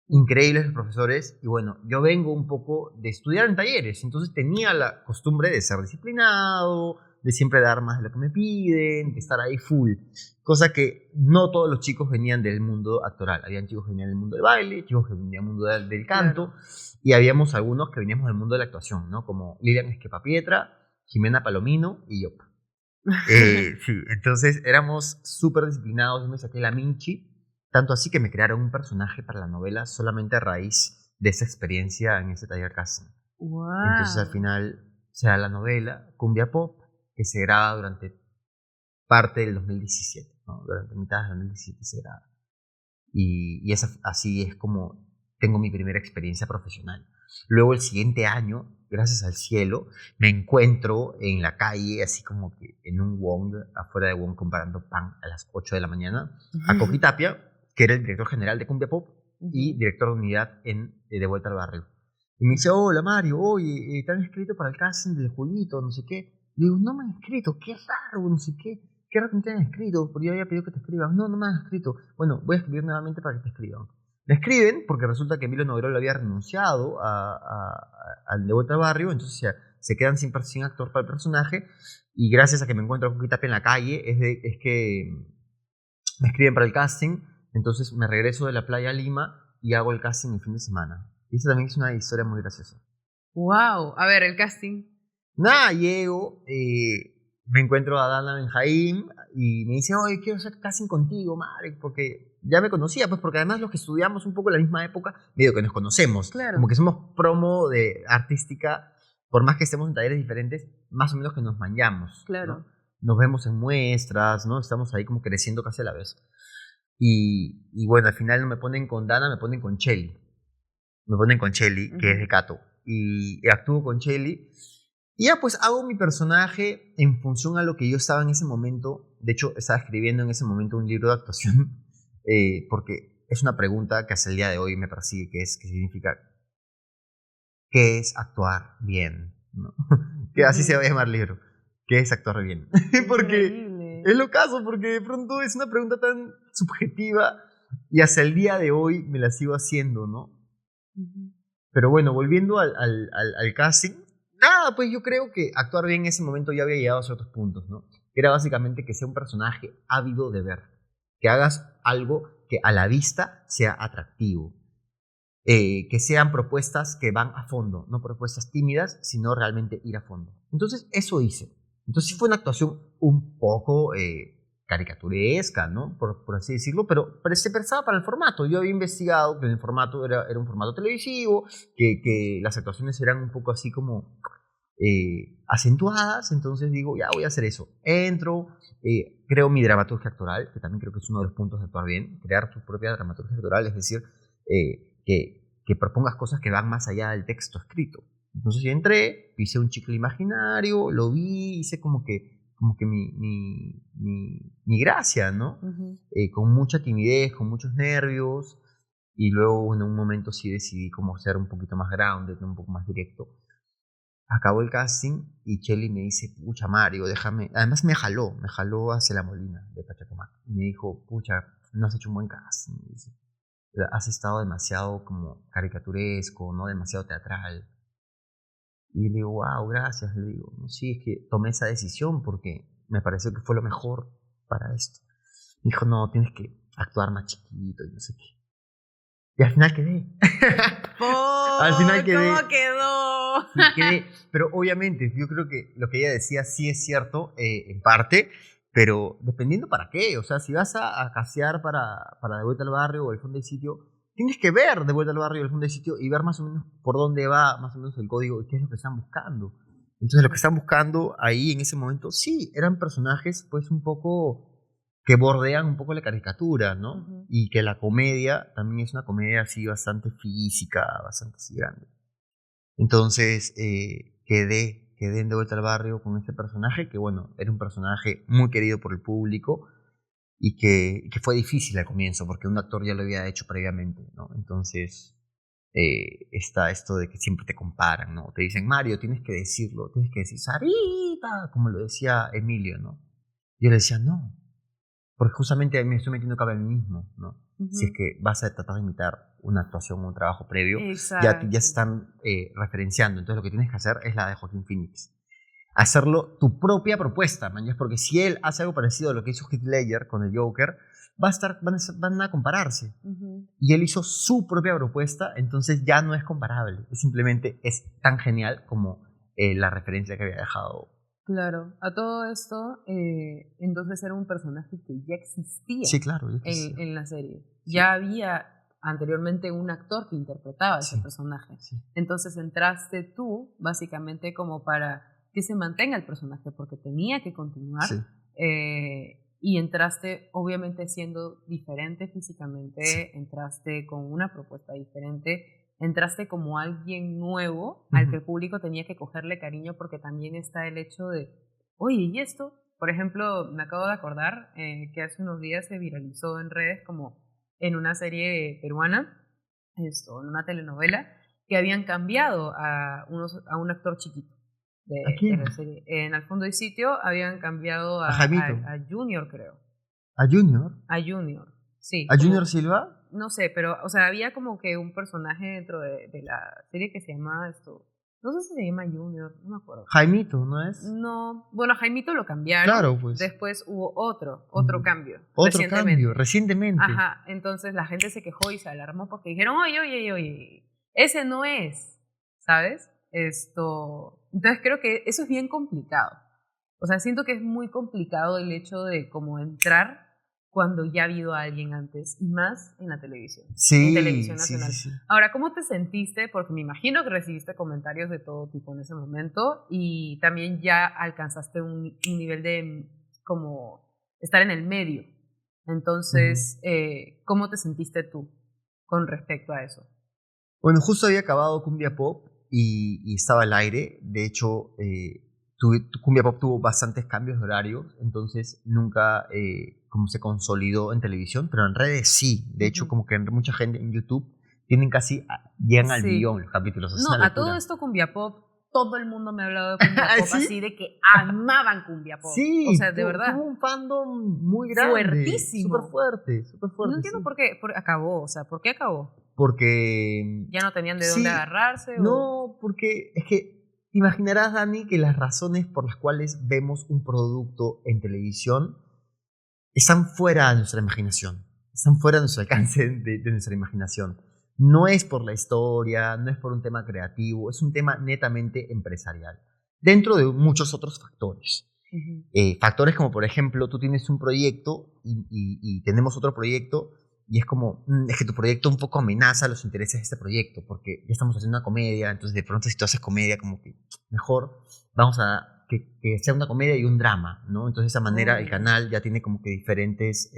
Increíbles los profesores. Y bueno, yo vengo un poco de estudiar en talleres, entonces tenía la costumbre de ser disciplinado, de siempre dar más de lo que me piden, de estar ahí full. Cosa que no todos los chicos venían del mundo actoral. Habían chicos que venían del mundo del baile, chicos que venían del mundo del canto, claro. Y habíamos algunos que veníamos del mundo de la actuación, ¿no? Como Lilian Esquepapietra, Jimena Palomino y yo. Sí, entonces éramos súper disciplinados. Yo me saqué la Minchi, tanto así que me crearon un personaje para la novela solamente a raíz de esa experiencia en ese taller casting. Wow. Entonces al final se da la novela Cumbia Pop, que se graba durante parte del 2017, ¿no? Durante mitad del 2017 se graba. Y así es como tengo mi primera experiencia profesional. Luego el siguiente año, gracias al cielo, me encuentro en la calle, así como que en un Wong, afuera de Wong, comprando pan a las 8 de la mañana, a Coqui Tapia, que era el director general de Cumbia Pop y director de unidad de Vuelta al Barrio. Y me dice: hola Mario, oye, te han escrito para el casting del Julito, no sé qué. Le digo: no me han escrito, qué raro, no sé qué. Qué raro que no te han escrito, porque yo había pedido que te escriban. No me han escrito. Bueno, voy a escribir nuevamente para que te escriban. Me escriben porque resulta que Emilio Noguerola había renunciado al de Vuelta al Barrio, entonces se quedan sin actor para el personaje, y gracias a que me encuentro con Coqui Tapia en la calle es que me escriben para el casting. Entonces me regreso de la playa a Lima y hago el casting el fin de semana. Y esa también es una historia muy graciosa. Wow, a ver, el casting. Nada, llego, me encuentro a Dana Benjaim y me dice, oye, quiero hacer casting contigo, Marek, porque ya me conocía, pues porque además los que estudiamos un poco en la misma época, medio que nos conocemos, Claro. como que somos promo de artística, por más que estemos en talleres diferentes, más o menos que nos manchamos. Claro. ¿No? Nos vemos en muestras, ¿no? Estamos ahí como creciendo casi a la vez. Y bueno, al final no me ponen con Dana, me ponen con Chelly. Me ponen con Chelly, que es de Cato. Y actúo con Chelly. Y ya pues hago mi personaje en función a lo que yo estaba en ese momento. De hecho, estaba escribiendo en ese momento un libro de actuación. Porque es una pregunta que hasta el día de hoy me persigue, que significa, ¿qué es actuar bien? ¿No? Que así se va a llamar el libro. ¿Qué es actuar bien? Porque Increíble. es lo caso, porque de pronto es una pregunta tan subjetiva y hasta el día de hoy me la sigo haciendo, ¿no? Pero bueno, volviendo al casting, nada, pues yo creo que actuar bien en ese momento ya había llegado a ciertos puntos, ¿no? Era básicamente que sea un personaje ávido de ver, que hagas algo que a la vista sea atractivo, que sean propuestas que van a fondo, no propuestas tímidas, sino realmente ir a fondo. Entonces eso hice. Entonces sí fue una actuación un poco caricaturesca, ¿no? Por así decirlo, pero se pensaba para el formato. Yo había investigado que el formato era un formato televisivo, que las actuaciones eran un poco así como acentuadas, entonces digo, ya voy a hacer eso. Entro, creo mi dramaturgia actoral, que también creo que es uno de los puntos de actuar bien, crear tu propia dramaturgia actoral, es decir, que propongas cosas que van más allá del texto escrito. Entonces yo entré, hice un chicle imaginario, lo vi, hice como que mi gracia, ¿no? Con mucha timidez, con muchos nervios, y luego en un momento sí decidí como ser un poquito más grounded, un poco más directo. Acabó el casting y Chelly me dice, pucha Mario, déjame, además me jaló hacia la Molina de Pachacamac, y me dijo, pucha, no has hecho un buen casting, me dice. Has estado demasiado como caricaturesco, ¿no? Demasiado teatral. Y le digo, wow, gracias, le digo. No, sí, es que tomé esa decisión porque me pareció que fue lo mejor para esto. Me dijo, no, tienes que actuar más chiquito y no sé qué. Y al final quedé. Al final quedé. ¿Cómo quedó? Sí, quedé. Pero obviamente, yo creo que lo que ella decía sí es cierto, en parte, pero dependiendo para qué. O sea, si vas a casear para De Vuelta al Barrio o El Fondo del Sitio, tienes que ver De Vuelta al Barrio o El Fondo del Sitio y ver más o menos por dónde va más o menos el código y qué es lo que están buscando. Entonces, lo que están buscando ahí en ese momento, sí, eran personajes pues un poco que bordean un poco la caricatura, ¿no? Y que la comedia también es una comedia así bastante física, bastante así grande. Entonces, quedé en De Vuelta al Barrio con este personaje, que bueno, era un personaje muy querido por el público y que fue difícil al comienzo, porque un actor ya lo había hecho previamente, ¿no? Entonces, está esto de que siempre te comparan, ¿no? Te dicen, Mario, tienes que decirlo, tienes que decir, Sarita, como lo decía Emilio, ¿no? Yo le decía, no, porque justamente me estoy metiendo cada vez mismo, ¿no? Si es que vas a tratar de imitar una actuación o un trabajo previo, ya se están referenciando. Entonces lo que tienes que hacer es la de Joaquín Phoenix. Hacerlo tu propia propuesta, man, porque si él hace algo parecido a lo que hizo Heath Ledger con el Joker, van a compararse. Y él hizo su propia propuesta, entonces ya no es comparable. Simplemente es tan genial como la referencia que había dejado. Claro, a todo esto, entonces era un personaje que ya existía, sí, claro, ya existía. En la serie. Sí. Ya había anteriormente un actor que interpretaba ese personaje. Sí. Entonces entraste tú, básicamente, como para que se mantenga el personaje, porque tenía que continuar. Sí. Y entraste, obviamente, siendo diferente físicamente, entraste con una propuesta diferente. Entraste como alguien nuevo al que el público tenía que cogerle cariño, porque también está el hecho de, oye, ¿y esto? Por ejemplo, me acabo de acordar que hace unos días se viralizó en redes como en una serie peruana, en una telenovela, que habían cambiado a un actor chiquito de la serie. En Al Fondo del Sitio habían cambiado a Junior, creo. ¿A Junior? A Junior, sí. ¿A Junior Silva? No sé, pero, o sea, había como que un personaje dentro de la serie que se llamaba no sé si se llama Junior, no me acuerdo. Jaimito, ¿no es? No, bueno, Jaimito lo cambiaron. Claro, pues. Después hubo otro cambio. Recientemente. Ajá, entonces la gente se quejó y se alarmó porque dijeron, oye, ese no es, ¿sabes? Entonces creo que eso es bien complicado. O sea, siento que es muy complicado el hecho de como entrar cuando ya ha habido a alguien antes, y más en la televisión, en televisión nacional. Sí. Ahora, ¿cómo te sentiste? Porque me imagino que recibiste comentarios de todo tipo en ese momento y también ya alcanzaste un nivel de como estar en el medio. Entonces, ¿cómo te sentiste tú con respecto a eso? Bueno, justo había acabado Cumbia Pop y estaba al aire. De hecho, Cumbia Pop tuvo bastantes cambios de horario, entonces nunca como se consolidó en televisión, pero en redes sí. De hecho, como que mucha gente en YouTube tienen llegan al millón los capítulos. Es No, una a todo locura. esto Cumbia Pop, todo el mundo me ha hablado de Cumbia Pop, ¿Sí? así de que amaban Cumbia Pop. Sí, o sea, de verdad. tuvo un fandom muy grande. Fuertísimo. Súper fuerte. No entiendo Sí. por qué acabó, o sea, ¿por qué acabó? Porque... ¿Ya no tenían de dónde agarrarse? No, porque es que te imaginarás, Dani, que las razones por las cuales vemos un producto en televisión están fuera de nuestra imaginación, están fuera de nuestro alcance de nuestra imaginación. No es por la historia, no es por un tema creativo, es un tema netamente empresarial, dentro de muchos otros factores. Factores como, por ejemplo, tú tienes un proyecto y tenemos otro proyecto y es como, es que tu proyecto un poco amenaza los intereses de este proyecto porque ya estamos haciendo una comedia, entonces de pronto si tú haces comedia como que mejor vamos a que sea una comedia y un drama, ¿no? Entonces de esa manera el canal ya tiene como que diferentes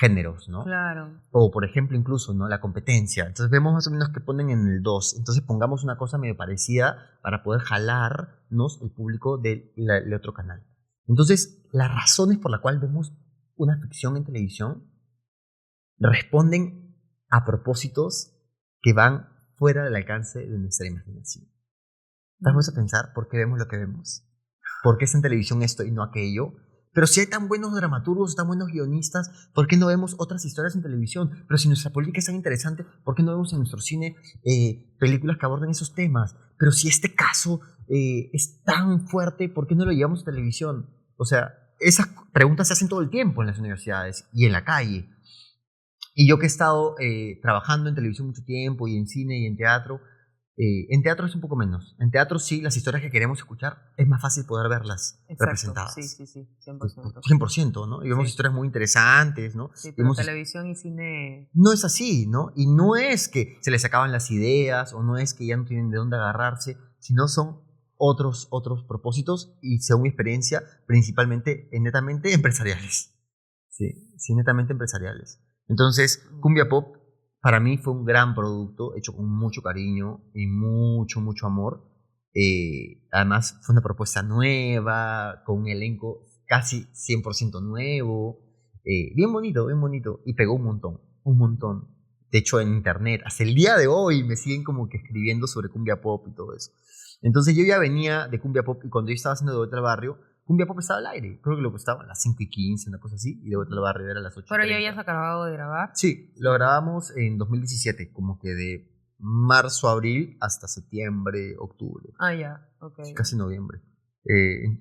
géneros, ¿no? Claro. O por ejemplo incluso, ¿no? La competencia. Entonces vemos más o menos que ponen en el 2. Entonces pongamos una cosa medio parecida para poder jalarnos el público del otro canal. Entonces las razones por las cuales vemos una ficción en televisión responden a propósitos que van fuera del alcance de nuestra imaginación. Vamos a pensar por qué vemos lo que vemos. ¿Por qué es en televisión esto y no aquello? Pero si hay tan buenos dramaturgos, tan buenos guionistas, ¿por qué no vemos otras historias en televisión? Pero si nuestra política es tan interesante, ¿por qué no vemos en nuestro cine películas que abordan esos temas? Pero si este caso es tan fuerte, ¿por qué no lo llevamos a televisión? O sea, esas preguntas se hacen todo el tiempo en las universidades y en la calle. Y yo que he estado trabajando en televisión mucho tiempo y en cine y en teatro es un poco menos. En teatro sí, las historias que queremos escuchar es más fácil poder verlas representadas. Sí, 100%. 100%, ¿no? Y vemos historias muy interesantes, ¿no? Sí, pero televisión y cine... No es así, ¿no? Y no es que se les acaban las ideas o no es que ya no tienen de dónde agarrarse, sino son otros propósitos y según mi experiencia, principalmente netamente empresariales. Sí, netamente empresariales. Entonces, Cumbia Pop para mí fue un gran producto, hecho con mucho cariño y mucho amor. Además, fue una propuesta nueva, con un elenco casi 100% nuevo. Bien bonito. Y pegó un montón. De hecho, en internet, hasta el día de hoy me siguen como que escribiendo sobre Cumbia Pop y todo eso. Entonces yo ya venía de Cumbia Pop y cuando yo estaba haciendo De Vuelta al Barrio, Cumbia Pop estaba al aire. Creo que lo estaba a las 5:15, una cosa así, y De Vuelta al Barrio era a las 8:30. ¿Pero ya habías acabado de grabar? Sí, lo grabamos en 2017, como que de marzo, abril hasta septiembre, octubre. Ah, ya, ok. Casi noviembre.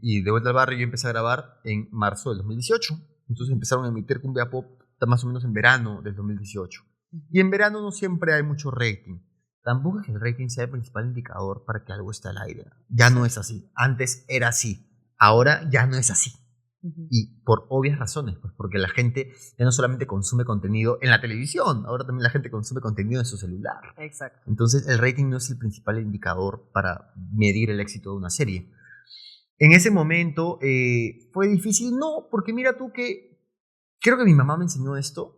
Y De Vuelta al Barrio yo empecé a grabar en marzo del 2018. Entonces empezaron a emitir Cumbia Pop más o menos en verano del 2018. Y en verano no siempre hay mucho rating. Tampoco es que el rating sea el principal indicador para que algo esté al aire. Ya no es así. Antes era así. Ahora ya no es así. Y por obvias razones, pues porque la gente ya no solamente consume contenido en la televisión, ahora también la gente consume contenido en su celular. Exacto. Entonces el rating no es el principal indicador para medir el éxito de una serie. En ese momento fue difícil, no, porque mira tú que creo que mi mamá me enseñó esto.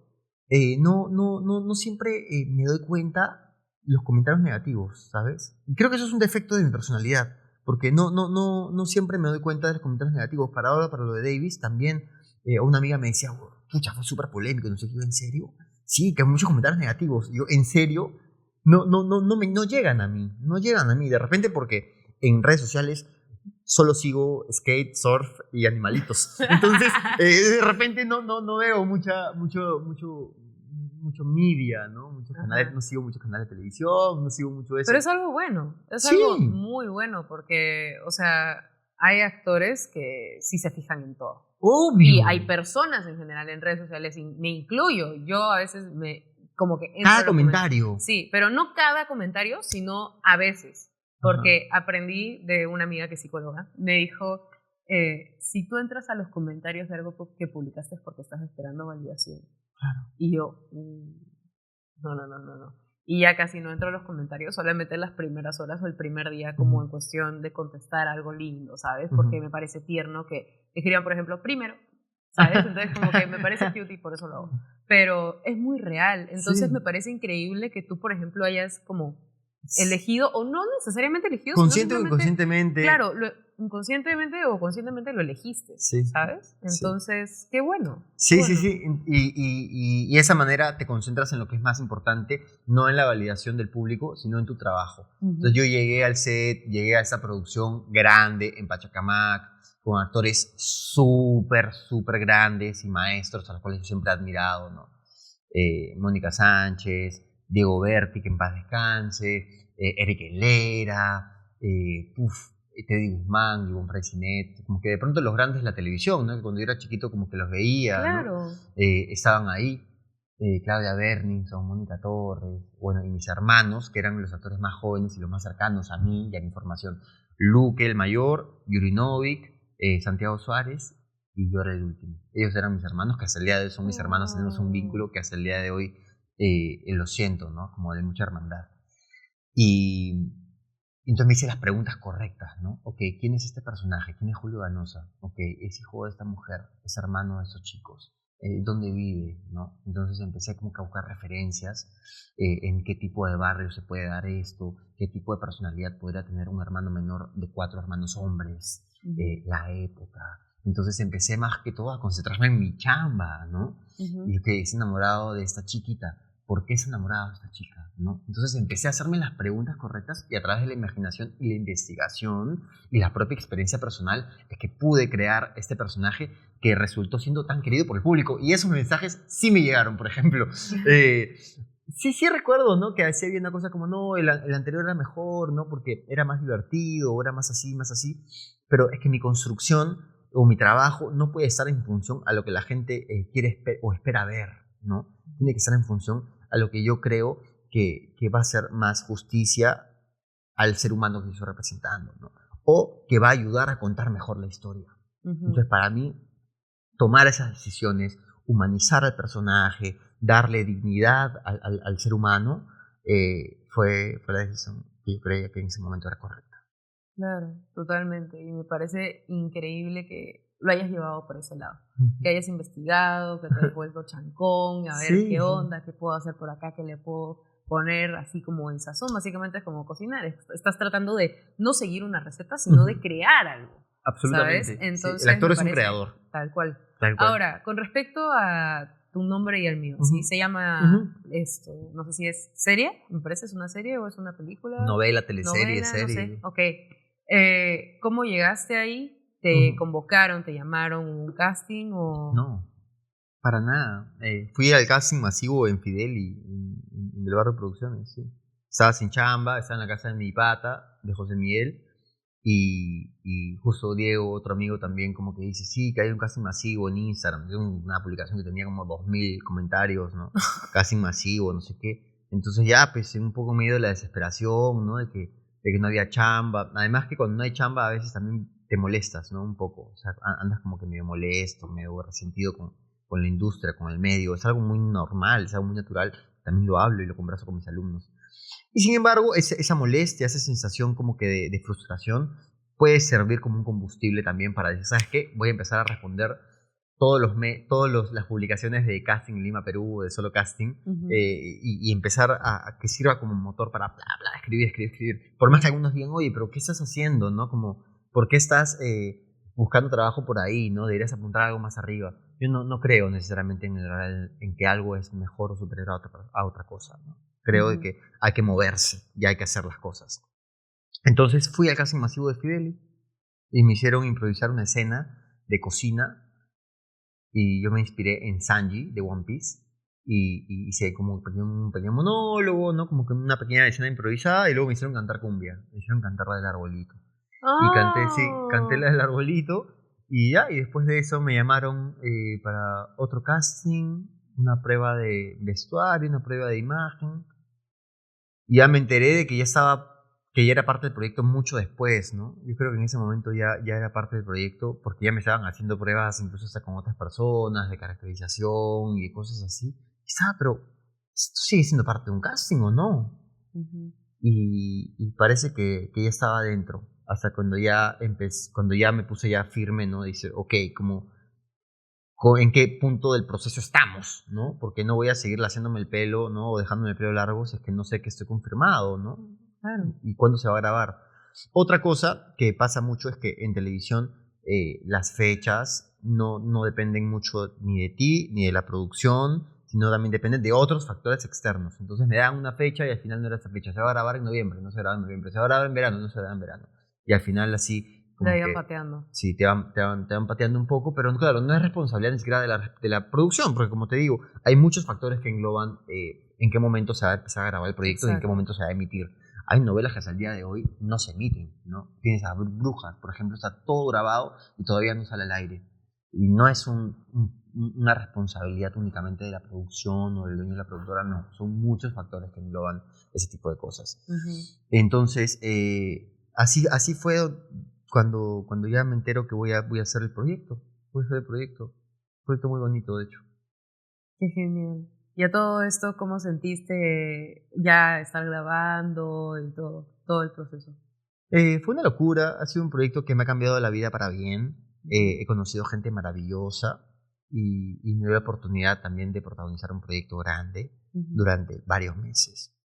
No siempre me doy cuenta los comentarios negativos, ¿sabes? Y creo que eso es un defecto de mi personalidad. Porque no siempre me doy cuenta de los comentarios negativos. Para lo de Davis, también una amiga me decía, pucha, fue súper polémico, no sé qué, ¿en serio? Sí, que hay muchos comentarios negativos. Y yo, ¿en serio? No llegan a mí, de repente porque en redes sociales solo sigo skate, surf y animalitos. Entonces, de repente no veo mucho media, ¿no? Muchos canales, no sigo muchos canales de televisión, no sigo mucho eso. Pero es algo bueno, es Sí. algo muy bueno porque, o sea, hay actores que sí se fijan en todo. Obvio. Y hay personas en general en redes sociales, y me incluyo, yo a veces como que... Cada comentario. Sí, pero no cada comentario, sino a veces. Porque aprendí de una amiga que es psicóloga, me dijo, si tú entras a los comentarios de algo que publicaste es porque estás esperando validación. Claro. Y yo, no. Y ya casi no entro a los comentarios, solamente las primeras horas o el primer día como en cuestión de contestar algo lindo, ¿sabes? Porque me parece tierno que escriban, por ejemplo, primero, ¿sabes? Entonces como que me parece cute y por eso lo hago. Pero es muy real, entonces me parece increíble que tú, por ejemplo, hayas como elegido, o no necesariamente elegido, consciente o sino inconscientemente. Claro, inconscientemente o conscientemente lo elegiste, ¿sabes? Entonces, qué bueno. Sí, bueno. sí. Y de esa manera te concentras en lo que es más importante, no en la validación del público, sino en tu trabajo. Entonces yo llegué al set, llegué a esa producción grande en Pachacamac, con actores súper grandes y maestros a los cuales yo siempre he admirado, ¿no? Mónica Sánchez, Diego Berti, que en paz descanse, Eric Helera, Teddy Guzmán, Ivonne Freycinet, como que de pronto los grandes de la televisión, ¿no? Que cuando yo era chiquito como que los veía, claro. ¿no? Estaban ahí, Claudia Berninson, Mónica Torres, bueno, y mis hermanos, que eran los actores más jóvenes y los más cercanos a mí y a mi formación, Luque el mayor, Yurinovic, Santiago Suárez, y yo era el último. Ellos eran mis hermanos, que hasta el día de hoy son mis hermanos, tenemos un vínculo que hasta el día de hoy lo siento, ¿no? Como de mucha hermandad. Y entonces me hice las preguntas correctas, ¿no? Ok, ¿quién es este personaje? ¿Quién es Julio Ganosa? Ok, ¿es hijo de esta mujer? ¿Es hermano de estos chicos? ¿Dónde vive? ¿No? Entonces empecé como que a buscar referencias en qué tipo de barrio se puede dar esto, qué tipo de personalidad podría tener un hermano menor de 4 hermanos hombres, la época. Entonces empecé más que todo a concentrarme en mi chamba, ¿no? Y que es enamorado de esta chiquita. ¿Por qué es enamorado de esta chica? ¿No? Entonces empecé a hacerme las preguntas correctas y a través de la imaginación y la investigación y la propia experiencia personal es que pude crear este personaje que resultó siendo tan querido por el público. Y esos mensajes sí me llegaron, por ejemplo. Sí recuerdo, ¿no? Que así había una cosa como, no, el anterior era mejor, ¿no? Porque era más divertido, o era más así. Pero es que mi construcción o mi trabajo no puede estar en función a lo que la gente quiere o espera ver, ¿no? Tiene que estar en función a lo que yo creo que va a hacer más justicia al ser humano que yo estoy representando, ¿no? O que va a ayudar a contar mejor la historia. Entonces, para mí, tomar esas decisiones, humanizar al personaje, darle dignidad al ser humano, fue la decisión que yo creía que en ese momento era correcta. Claro, totalmente. Y me parece increíble que lo hayas llevado por ese lado. Que hayas investigado, que te hayas vuelto chancón, a ver qué onda, qué puedo hacer por acá, qué le puedo poner así como en sazón. Básicamente es como cocinar. Estás tratando de no seguir una receta, sino de crear algo. Absolutamente. ¿Sabes? Entonces, el actor es un creador. Tal cual. Ahora, con respecto a tu nombre y el mío, ¿sí? Se llama esto, no sé si es serie, me parece, ¿es una serie o es una película? Novela, teleserie, serie. No sé. Ok. ¿Cómo llegaste ahí? ¿Te convocaron, te llamaron, hubo un casting o...? No, para nada. Fui al casting masivo en Fidel en el barrio de producciones, sí. Estaba sin chamba, estaba en la casa de mi pata, de José Miguel, y justo Diego, otro amigo también, como que dice, sí, que hay un casting masivo en Instagram, una publicación que tenía como 2000 comentarios, ¿no? Casting masivo, no sé qué. Entonces ya, pues, un poco medio de la desesperación, ¿no? De que no había chamba. Además que cuando no hay chamba a veces también te molestas, ¿no? Un poco. O sea, andas como que medio molesto, medio resentido con la industria, con el medio. Es algo muy normal, es algo muy natural. También lo hablo y lo converso con mis alumnos. Y sin embargo, esa molestia, esa sensación como que de frustración puede servir como un combustible también para decir, ¿sabes qué? Voy a empezar a responder todas las publicaciones de Casting Lima Perú, de Solo Casting, y empezar a que sirva como motor para bla, bla, escribir. Por más que algunos digan, oye, pero ¿qué estás haciendo? ¿No? Como, ¿por qué estás buscando trabajo por ahí? ¿No? Deberías apuntar algo más arriba. Yo no creo necesariamente en que algo es mejor o superior a otra cosa, ¿no? Creo de que hay que moverse y hay que hacer las cosas. Entonces fui al casting masivo de Fidel y me hicieron improvisar una escena de cocina. Y yo me inspiré en Sanji de One Piece y hice como un pequeño monólogo, ¿no? Como que una pequeña escena improvisada y luego me hicieron cantar cumbia, me hicieron cantar la del arbolito. Y canté la del arbolito y ya, y después de eso me llamaron para otro casting, una prueba de vestuario, una prueba de imagen. Y ya me enteré de que ya estaba que ya era parte del proyecto mucho después, ¿no? Yo creo que en ese momento ya era parte del proyecto porque ya me estaban haciendo pruebas incluso hasta con otras personas de caracterización y cosas así. Y estaba, pero ¿esto sigue siendo parte de un casting o no? Ujú. Y parece que ya estaba dentro, hasta cuando cuando ya me puse ya firme, ¿no? Dice, ok, ¿en qué punto del proceso estamos, ¿no? Porque no voy a seguir haciéndome el pelo, ¿no? O dejándome el pelo largo si es que no sé que estoy confirmado, ¿no? Claro. Y cuándo se va a grabar. Otra cosa que pasa mucho es que en televisión las fechas no dependen mucho ni de ti, ni de la producción, sino también dependen de otros factores externos. Entonces me dan una fecha y al final no era esa fecha. Se va a grabar en noviembre, no se graba en noviembre. Se va a grabar en verano, no se graba en verano. Y al final así... como La iban que, pateando. sí, te van pateando un poco, pero claro, no es responsabilidad ni siquiera de la producción, porque como te digo, hay muchos factores que engloban en qué momento se va a empezar a grabar el proyecto y en qué Exacto. momento se va a emitir. Hay novelas que hasta el día de hoy no se emiten, ¿no? Tienes a Brujas, por ejemplo, está todo grabado y todavía no sale al aire. Y no es una responsabilidad únicamente de la producción o del dueño de la productora, no. Son muchos factores que engloban ese tipo de cosas. Ujú. Entonces, así fue cuando ya me entero que voy a hacer el proyecto. Voy a hacer el proyecto. Un proyecto muy bonito, de hecho. Qué genial. Y a todo esto, ¿cómo sentiste ya estar grabando y todo el proceso? Fue una locura, ha sido un proyecto que me ha cambiado la vida para bien. He conocido gente maravillosa y me dio la oportunidad también de protagonizar un proyecto grande Ujú. durante varios meses.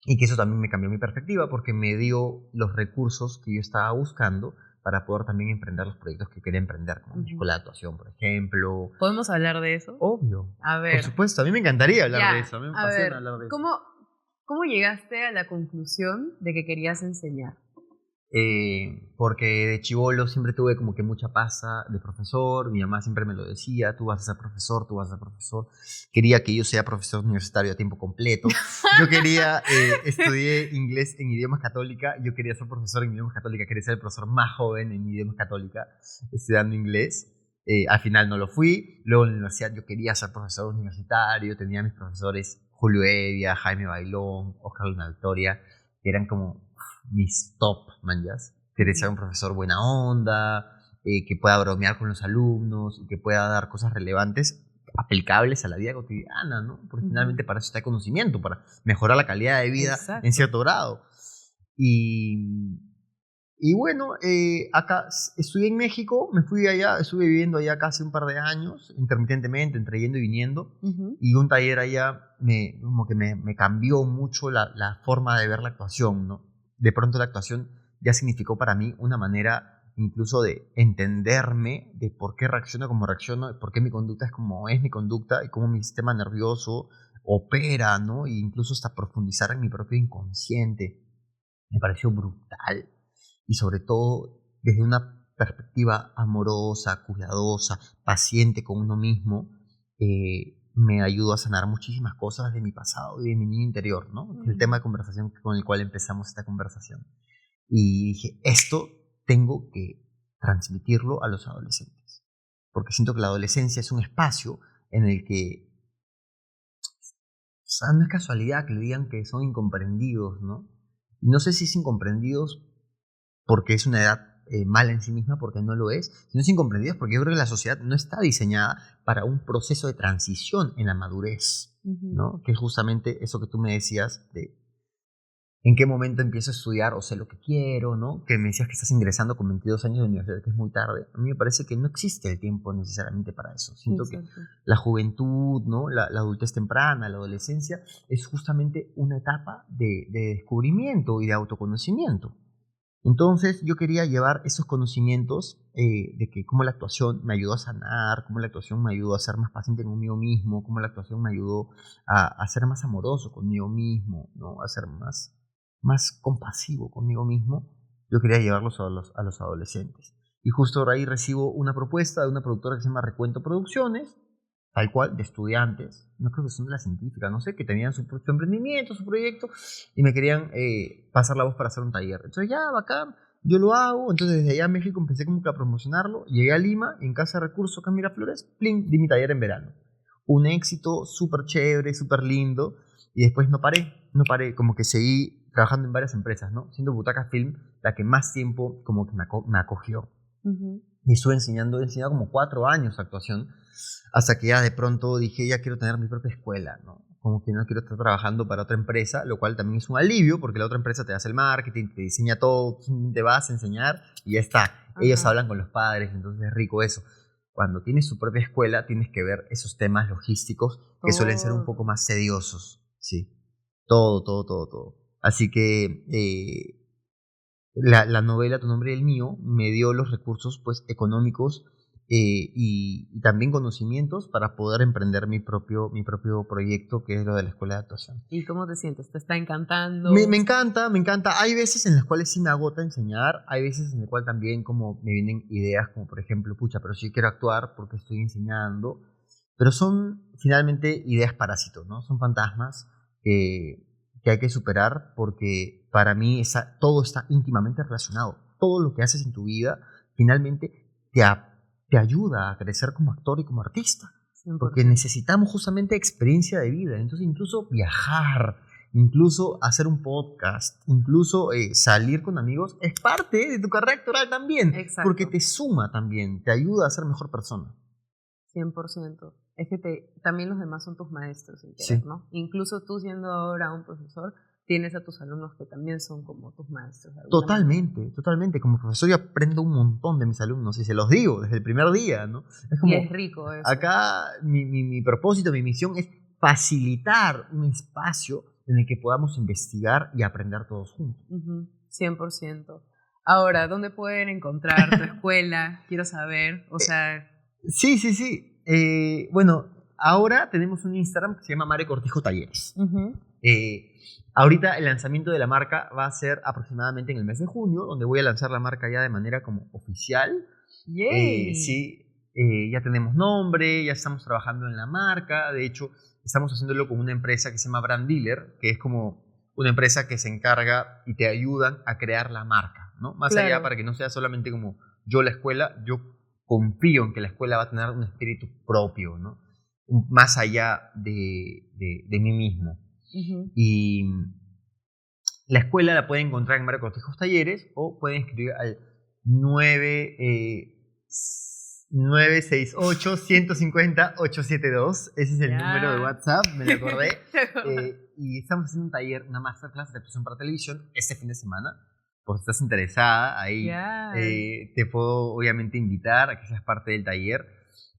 Y que eso también me cambió mi perspectiva porque me dio los recursos que yo estaba buscando para poder también emprender los proyectos que quería emprender, como mi Ujú. escuela de actuación, por ejemplo. ¿Podemos hablar de eso? Obvio. A Por ver, supuesto, a mí me encantaría hablar de ya, eso, a mí me a apasiona ver, hablar de eso. ¿cómo llegaste a la conclusión de que querías enseñar? Porque de chibolo siempre tuve como que mucha pasa de profesor, mi mamá siempre me lo decía, tú vas a ser profesor, tú vas a ser profesor. Quería que yo sea profesor universitario a tiempo completo. Yo estudié inglés en idiomas católica, yo quería ser profesor en idiomas católica, quería ser el profesor más joven en idiomas católica, estudiando inglés. Al final no lo fui, luego en la universidad yo quería ser profesor universitario, tenía mis profesores Julio Evia, Jaime Bailón, Oscar Luna Victoria, que eran como mis top, manjas. Quería ser un profesor buena onda, que pueda bromear con los alumnos y que pueda dar cosas relevantes aplicables a la vida cotidiana, ¿no? Porque finalmente para eso está el conocimiento, para mejorar la calidad de vida Exacto. en cierto grado. Y bueno, acá estudié en México, me fui allá, estuve viviendo allá casi un par de años, intermitentemente, entre yendo y viniendo. Ujú. Y un taller allá como que me cambió mucho la forma de ver la actuación, ¿no? De pronto la actuación ya significó para mí una manera incluso de entenderme, de por qué reacciono como reacciono, de por qué mi conducta es como es mi conducta y cómo mi sistema nervioso opera, ¿no? E incluso hasta profundizar en mi propio inconsciente. Me pareció brutal. Y sobre todo desde una perspectiva amorosa, cuidadosa, paciente con uno mismo, me ayudó a sanar muchísimas cosas de mi pasado y de mi niño interior, ¿no? El tema de conversación con el cual empezamos esta conversación. Y dije, esto tengo que transmitirlo a los adolescentes. Porque siento que la adolescencia es un espacio en el que, o sea, no es casualidad que le digan que son incomprendidos, ¿no? Y no sé si es incomprendidos porque es una edad mala en sí misma, porque no lo es, sino es incomprendidos porque yo creo que la sociedad no está diseñada para un proceso de transición en la madurez, Ujú. ¿no? Que es justamente eso que tú me decías de en qué momento empiezo a estudiar o sé lo que quiero, ¿no? Que me decías que estás ingresando con 22 años de universidad, que es muy tarde. A mí me parece que no existe el tiempo necesariamente para eso. Siento que Exacto. la juventud, ¿no? La adultez temprana, la adolescencia, es justamente una etapa de descubrimiento y de autoconocimiento. Entonces yo quería llevar esos conocimientos de que cómo la actuación me ayudó a sanar, cómo la actuación me ayudó a ser más paciente conmigo mismo, cómo la actuación me ayudó a ser más amoroso conmigo mismo, ¿no? A ser más compasivo conmigo mismo. Yo quería llevarlos a los adolescentes. Y justo ahora ahí recibo una propuesta de una productora que se llama Recuento Producciones, tal cual, de estudiantes, no creo que son de la científica, no sé, que tenían su emprendimiento, su proyecto, y me querían pasar la voz para hacer un taller. Entonces ya, bacán, yo lo hago, entonces desde allá a México empecé como que a promocionarlo, llegué a Lima, en Casa de Recursos, acá en Miraflores, plin, di mi taller en verano. Un éxito súper chévere, súper lindo, y después no paré, como que seguí trabajando en varias empresas, ¿no? Siendo Butaca Film la que más tiempo como que me acogió. Y estuve he enseñado como 4 años actuación, hasta que ya de pronto dije, ya quiero tener mi propia escuela, ¿no? Como que no quiero estar trabajando para otra empresa, lo cual también es un alivio, porque la otra empresa te hace el marketing, te diseña todo, te vas a enseñar y ya está. Ellos hablan con los padres, entonces es rico eso. Cuando tienes tu propia escuela, tienes que ver esos temas logísticos que suelen ser un poco más tediosos, ¿sí? Todo. Así que la novela Tu nombre y el mío me dio los recursos pues, económicos y también conocimientos para poder emprender mi propio proyecto, que es lo de la escuela de actuación. ¿Y cómo te sientes? ¿Te está encantando? Me encanta. Hay veces en las cuales sí me agota enseñar, hay veces en las cuales también como me vienen ideas como por ejemplo, pero si yo quiero actuar porque estoy enseñando, pero son finalmente ideas parásitos, ¿no? Son fantasmas que hay que superar porque para mí todo está íntimamente relacionado. Todo lo que haces en tu vida finalmente te ayuda a crecer como actor y como artista. 100%. Porque necesitamos justamente experiencia de vida. Entonces incluso viajar, incluso hacer un podcast, incluso salir con amigos es parte de tu carrera actoral también. Exacto. Porque te suma también, te ayuda a ser mejor persona. 100%. Es que también los demás son tus maestros, ¿no? Incluso tú siendo ahora un profesor, tienes a tus alumnos que también son como tus maestros. Totalmente. Como profesor yo aprendo un montón de mis alumnos y se los digo desde el primer día, ¿no? Es como, y es rico eso. Acá mi propósito, mi misión es facilitar un espacio en el que podamos investigar y aprender todos juntos. 100%. Ahora, ¿dónde pueden encontrar tu escuela? Quiero saber, o sea... Sí. Bueno, ahora tenemos un Instagram que se llama Mare Cortijo Talleres. Ahorita el lanzamiento de la marca va a ser aproximadamente en el mes de junio, donde voy a lanzar la marca ya de manera como oficial. ¡Yay! Ya tenemos nombre, ya estamos trabajando en la marca. De hecho, estamos haciéndolo con una empresa que se llama Brand Dealer, que es como una empresa que se encarga y te ayudan a crear la marca, ¿no? Más allá para que no sea solamente como yo la escuela, yo confío en que la escuela va a tener un espíritu propio, ¿no? Más allá de mí mismo. Y la escuela la pueden encontrar en Mare Cortijo Talleres o pueden escribir al 968-150-872. Ese es el número de WhatsApp, me lo acordé. Y estamos haciendo un taller, una masterclass de actuación para televisión este fin de semana. Por si estás interesada, ahí te puedo obviamente invitar a que seas parte del taller.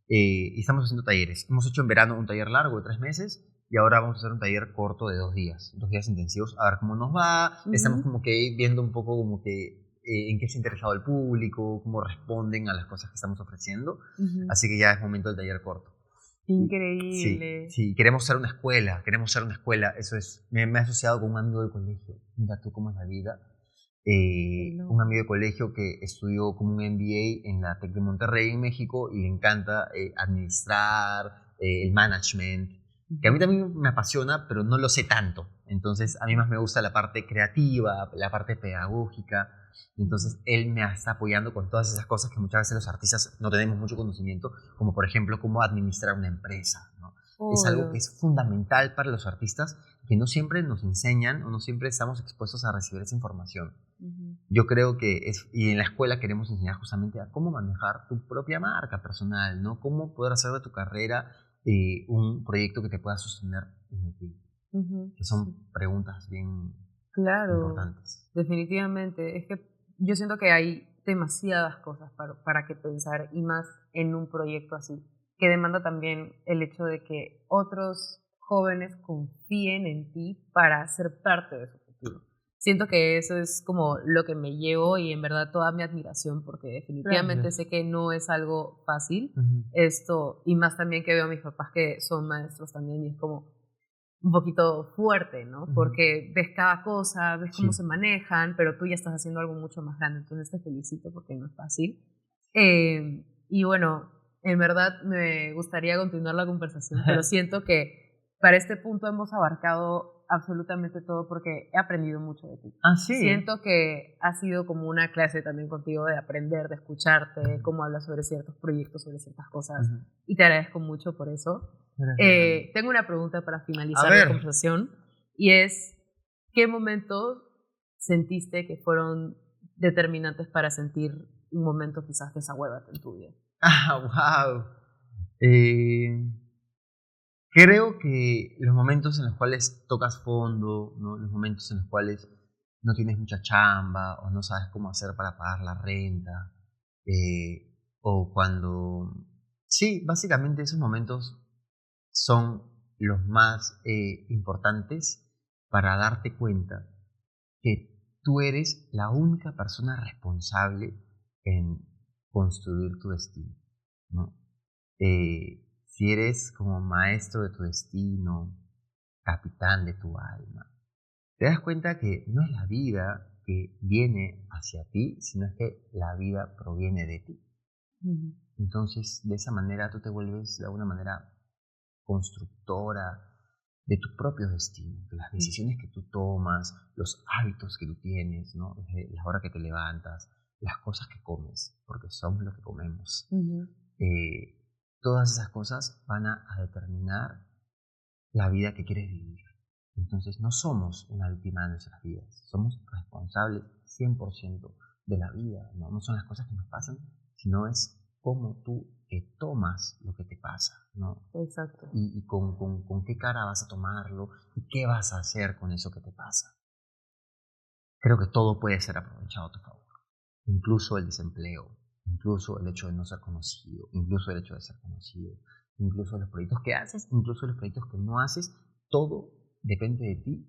Y estamos haciendo talleres. Hemos hecho en verano un taller largo de 3 meses y ahora vamos a hacer un taller corto de 2 días. 2 días intensivos, a ver cómo nos va. Estamos como que viendo un poco como que en qué se ha interesado el público, cómo responden a las cosas que estamos ofreciendo. Así que ya es momento del taller corto. Increíble. Sí, queremos ser una escuela. Eso es, me he asociado con un amigo del colegio. Mira tú cómo es la vida. Un amigo de colegio que estudió como un MBA en la TEC de Monterrey en México y le encanta administrar, el management, que a mí también me apasiona, pero no lo sé tanto. Entonces a mí más me gusta la parte creativa, la parte pedagógica. Entonces él me está apoyando con todas esas cosas que muchas veces los artistas no tenemos mucho conocimiento, como por ejemplo cómo administrar una empresa, ¿no? Es algo que es fundamental para los artistas, que no siempre nos enseñan o no siempre estamos expuestos a recibir esa información. Yo creo que y en la escuela queremos enseñar justamente a cómo manejar tu propia marca personal, ¿no? Cómo poder hacer de tu carrera un proyecto que te pueda sostener en el tiempo. Que son preguntas bien importantes. Definitivamente. Es que yo siento que hay demasiadas cosas para que pensar, y más en un proyecto así, que demanda también el hecho de que otros jóvenes confíen en ti para ser parte de su futuro. Siento que eso es como lo que me llevo, y en verdad toda mi admiración, porque definitivamente sé que no es algo fácil esto, y más también que veo a mis papás que son maestros también, y es como un poquito fuerte, ¿no? Porque ves cada cosa, ves cómo se manejan, pero tú ya estás haciendo algo mucho más grande, entonces te felicito porque no es fácil. Y bueno, en verdad me gustaría continuar la conversación, pero siento que para este punto hemos abarcado absolutamente todo porque he aprendido mucho de ti. ¿Sí? Siento que ha sido como una clase también contigo de aprender, de escucharte, cómo hablas sobre ciertos proyectos, sobre ciertas cosas, y te agradezco mucho por eso. Tengo una pregunta para finalizar la conversación, y es, ¿qué momentos sentiste que fueron determinantes para sentir un momento quizás desahuévate en tu vida? Wow. Creo que los momentos en los cuales tocas fondo, ¿no? Los momentos en los cuales no tienes mucha chamba o no sabes cómo hacer para pagar la renta, o cuando... Sí, básicamente esos momentos son los más importantes para darte cuenta que tú eres la única persona responsable en construir tu destino, ¿no? Si eres como maestro de tu destino, capitán de tu alma, te das cuenta que no es la vida que viene hacia ti, sino es que la vida proviene de ti. Uh-huh. Entonces, de esa manera tú te vuelves de alguna manera constructora de tu propio destino, de las decisiones que tú tomas, los hábitos que tú tienes, ¿no? Desde la hora que te levantas, las cosas que comes, porque somos lo que comemos. Uh-huh. Todas esas cosas van a determinar la vida que quieres vivir. Entonces no somos una víctima de nuestras vidas, somos responsables 100% de la vida, ¿no? No son las cosas que nos pasan, sino es cómo tú tomas lo que te pasa, ¿no? Exacto. Y con qué cara vas a tomarlo y qué vas a hacer con eso que te pasa. Creo que todo puede ser aprovechado a tu favor, incluso el desempleo, incluso el hecho de no ser conocido, incluso el hecho de ser conocido, incluso los proyectos que haces, incluso los proyectos que no haces, todo depende de ti,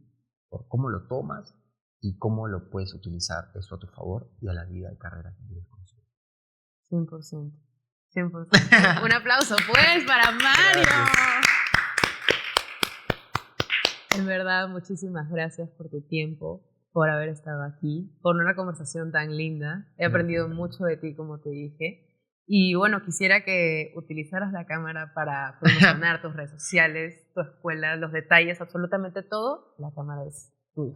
por cómo lo tomas y cómo lo puedes utilizar eso a tu favor y a la vida y carrera que quieres construir. 100%. 100%. Un aplauso pues para Mario. Gracias. En verdad, muchísimas gracias por tu tiempo, por haber estado aquí, por una conversación tan linda. He aprendido mucho de ti, como te dije. Y bueno, quisiera que utilizaras la cámara para promocionar tus redes sociales, tu escuela, los detalles, absolutamente todo. La cámara es tuya.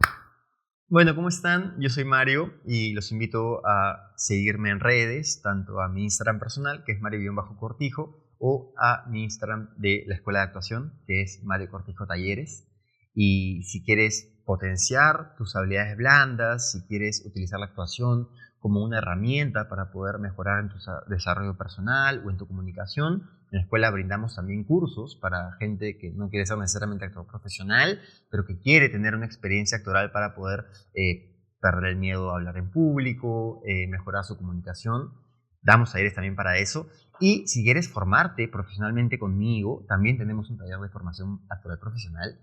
Bueno, ¿cómo están? Yo soy Mario y los invito a seguirme en redes, tanto a mi Instagram personal, que es Mario_Cortijo, o a mi Instagram de la Escuela de Actuación, que es Mario Cortijo Talleres. Y si quieres potenciar tus habilidades blandas, si quieres utilizar la actuación como una herramienta para poder mejorar en tu desarrollo personal o en tu comunicación, en la escuela brindamos también cursos para gente que no quiere ser necesariamente actor profesional, pero que quiere tener una experiencia actoral para poder perder el miedo a hablar en público, mejorar su comunicación. Damos talleres también para eso. Y si quieres formarte profesionalmente conmigo, también tenemos un taller de formación actoral profesional.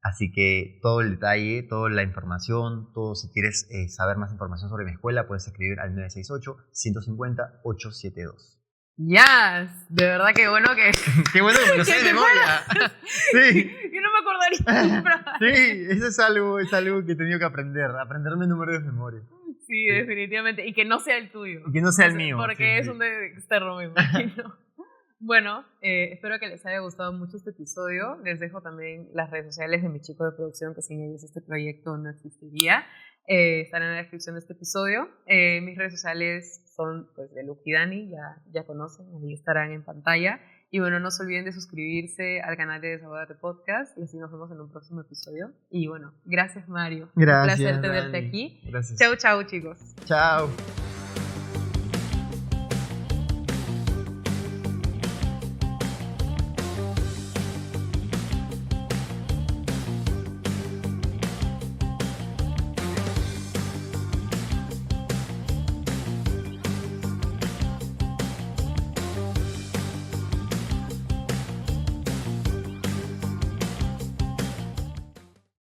Así que todo el detalle, toda la información, todo, si quieres saber más información sobre mi escuela, puedes escribir al 968-150-872. Yes, de verdad que bueno que... ¡Qué bueno que me lo sé de memoria! Sí. Yo no me acordaría. Sí, eso es algo que he tenido que aprenderme números de memoria. Sí, definitivamente. Y que no sea el tuyo. Y que no sea el mío. Porque es un de externo, me imagino. Bueno, espero que les haya gustado mucho este episodio. Les dejo también las redes sociales de mi chico de producción, que sin ellos este proyecto no existiría. Estarán en la descripción de este episodio. Mis redes sociales son pues, de Luke y Dani, ya conocen, ahí estarán en pantalla. Y bueno, no se olviden de suscribirse al canal de Desahógate Podcast y así nos vemos en un próximo episodio. Y bueno, gracias Mario. Gracias, un placer tenerte Dani. aquí. Gracias. Chau, chau chicos. Chao.